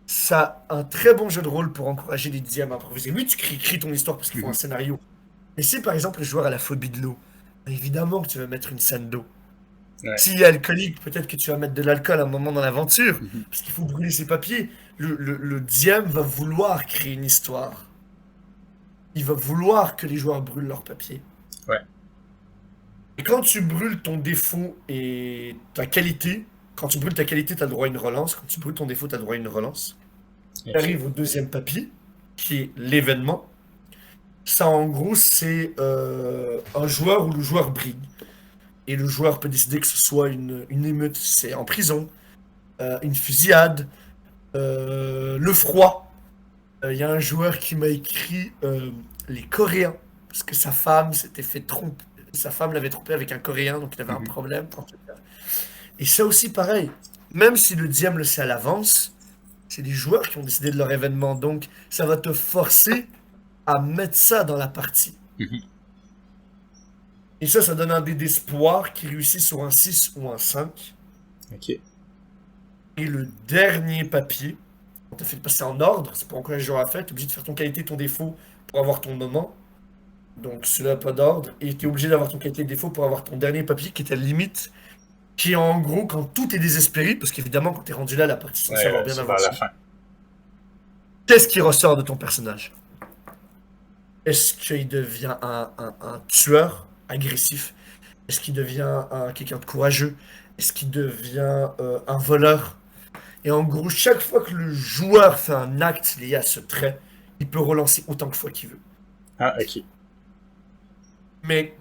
ça un très bon jeu de rôle pour encourager les DM à improviser. Oui, tu écris ton histoire parce qu'il faut un Mhm. scénario. Mais si par exemple le joueur a la phobie de l'eau, bah, évidemment que tu vas mettre une scène d'eau. Ouais. S'il est alcoolique, peut-être que tu vas mettre de l'alcool à un moment dans l'aventure, Mhm. parce qu'il faut brûler ses papiers. Le DM va vouloir créer une histoire. Il va vouloir que les joueurs brûlent leurs papiers. Ouais. Et quand tu brûles ton défaut et ta qualité, quand tu brûles ta qualité, tu as le droit à une relance. Quand tu brûles ton défaut, tu as le droit à une relance. Tu Ok. arrives au deuxième papier, qui est l'événement. Ça, en gros, c'est un joueur où le joueur brille. Et le joueur peut décider que ce soit une émeute, c'est en prison, une fusillade, le froid. Il y a un joueur qui m'a écrit les Coréens, parce que sa femme s'était fait tromper. Sa femme l'avait trompé avec un Coréen, donc il avait un Mhm. problème. Et ça aussi, pareil. Même si le diable le sait à l'avance, c'est les joueurs qui ont décidé de leur événement. Donc, ça va te forcer à mettre ça dans la partie. Mhm. Et ça donne un dé d'espoir qui réussit sur un 6 ou un 5. Ok. Et le dernier papier, on t'a fait passer en ordre, c'est pas encore un joueur à fait, t'es obligé de faire ton qualité, ton défaut pour avoir ton moment. Donc celui-là, pas d'ordre. Et t'es obligé d'avoir ton qualité et défaut pour avoir ton dernier papier qui est à la limite, qui est en gros quand tout est désespéré, parce qu'évidemment, quand t'es rendu là, la partie est censée Ouais, avoir bien c'est vers la avancé. fin. Qu'est-ce qui ressort de ton personnage? Est-ce qu'il devient un tueur agressif? Est-ce qu'il devient quelqu'un de courageux? Est-ce qu'il devient un voleur? Et en gros, chaque fois que le joueur fait un acte lié à ce trait, il peut relancer autant de fois qu'il veut. Ah, ok. Mais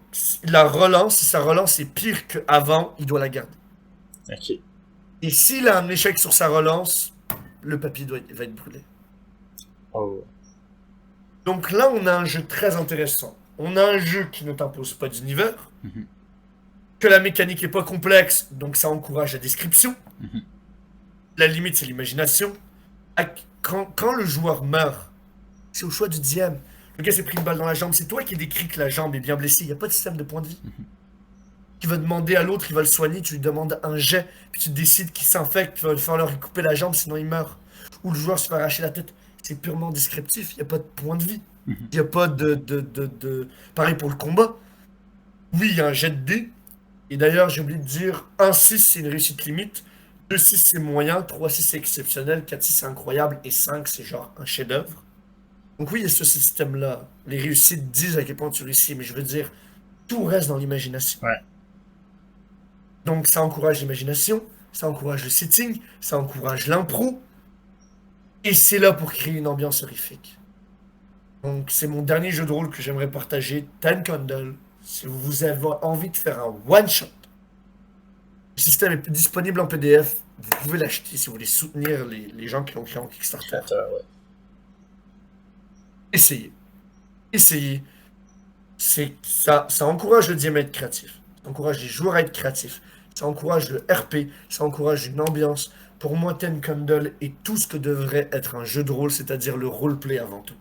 la relance, si sa relance est pire qu'avant, il doit la garder. Ok. Et s'il a un échec sur sa relance, le papier va être brûlé. Oh. Donc là, on a un jeu très intéressant. On a un jeu qui ne t'impose pas d'univers, Mhm. que la mécanique est pas complexe, donc ça encourage la description. Mhm. La limite, c'est l'imagination. Quand le joueur meurt, c'est au choix du DM. Le gars s'est pris une balle dans la jambe, c'est toi qui décris que la jambe est bien blessée. Il n'y a pas de système de points de vie. Mhm. Tu vas demander à l'autre, il va le soigner, tu lui demandes un jet, puis tu décides qu'il s'infecte, tu vas lui faire leur couper la jambe, sinon il meurt. Ou le joueur se fait arracher la tête. C'est purement descriptif, il n'y a pas de point de vie. Mhm. Il n'y a pas Pareil pour le combat. Oui, il y a un jet de dés. Et d'ailleurs, j'ai oublié de dire, 1-6 c'est une réussite limite. 2-6 c'est moyen. 3-6 c'est exceptionnel. 4-6 c'est incroyable. Et 5 c'est genre un chef-d'œuvre. Donc oui, il y a ce système-là. Les réussites disent à quel point tu réussis, mais je veux dire, tout reste dans l'imagination. Ouais. Donc ça encourage l'imagination, ça encourage le setting, ça encourage l'impro, et c'est là pour créer une ambiance horrifique. Donc c'est mon dernier jeu de rôle que j'aimerais partager, Ten Candle. Si vous avez envie de faire un one-shot, le système est disponible en PDF, vous pouvez l'acheter si vous voulez soutenir les gens qui l'ont créé en Kickstarter. Créateur, ouais. Essayez. essayez. Ça encourage le DM à être créatif. Ça encourage les joueurs à être créatifs. Ça encourage le RP. Ça encourage une ambiance. Pour moi, Ten Candle est tout ce que devrait être un jeu de rôle, c'est-à-dire le roleplay avant tout.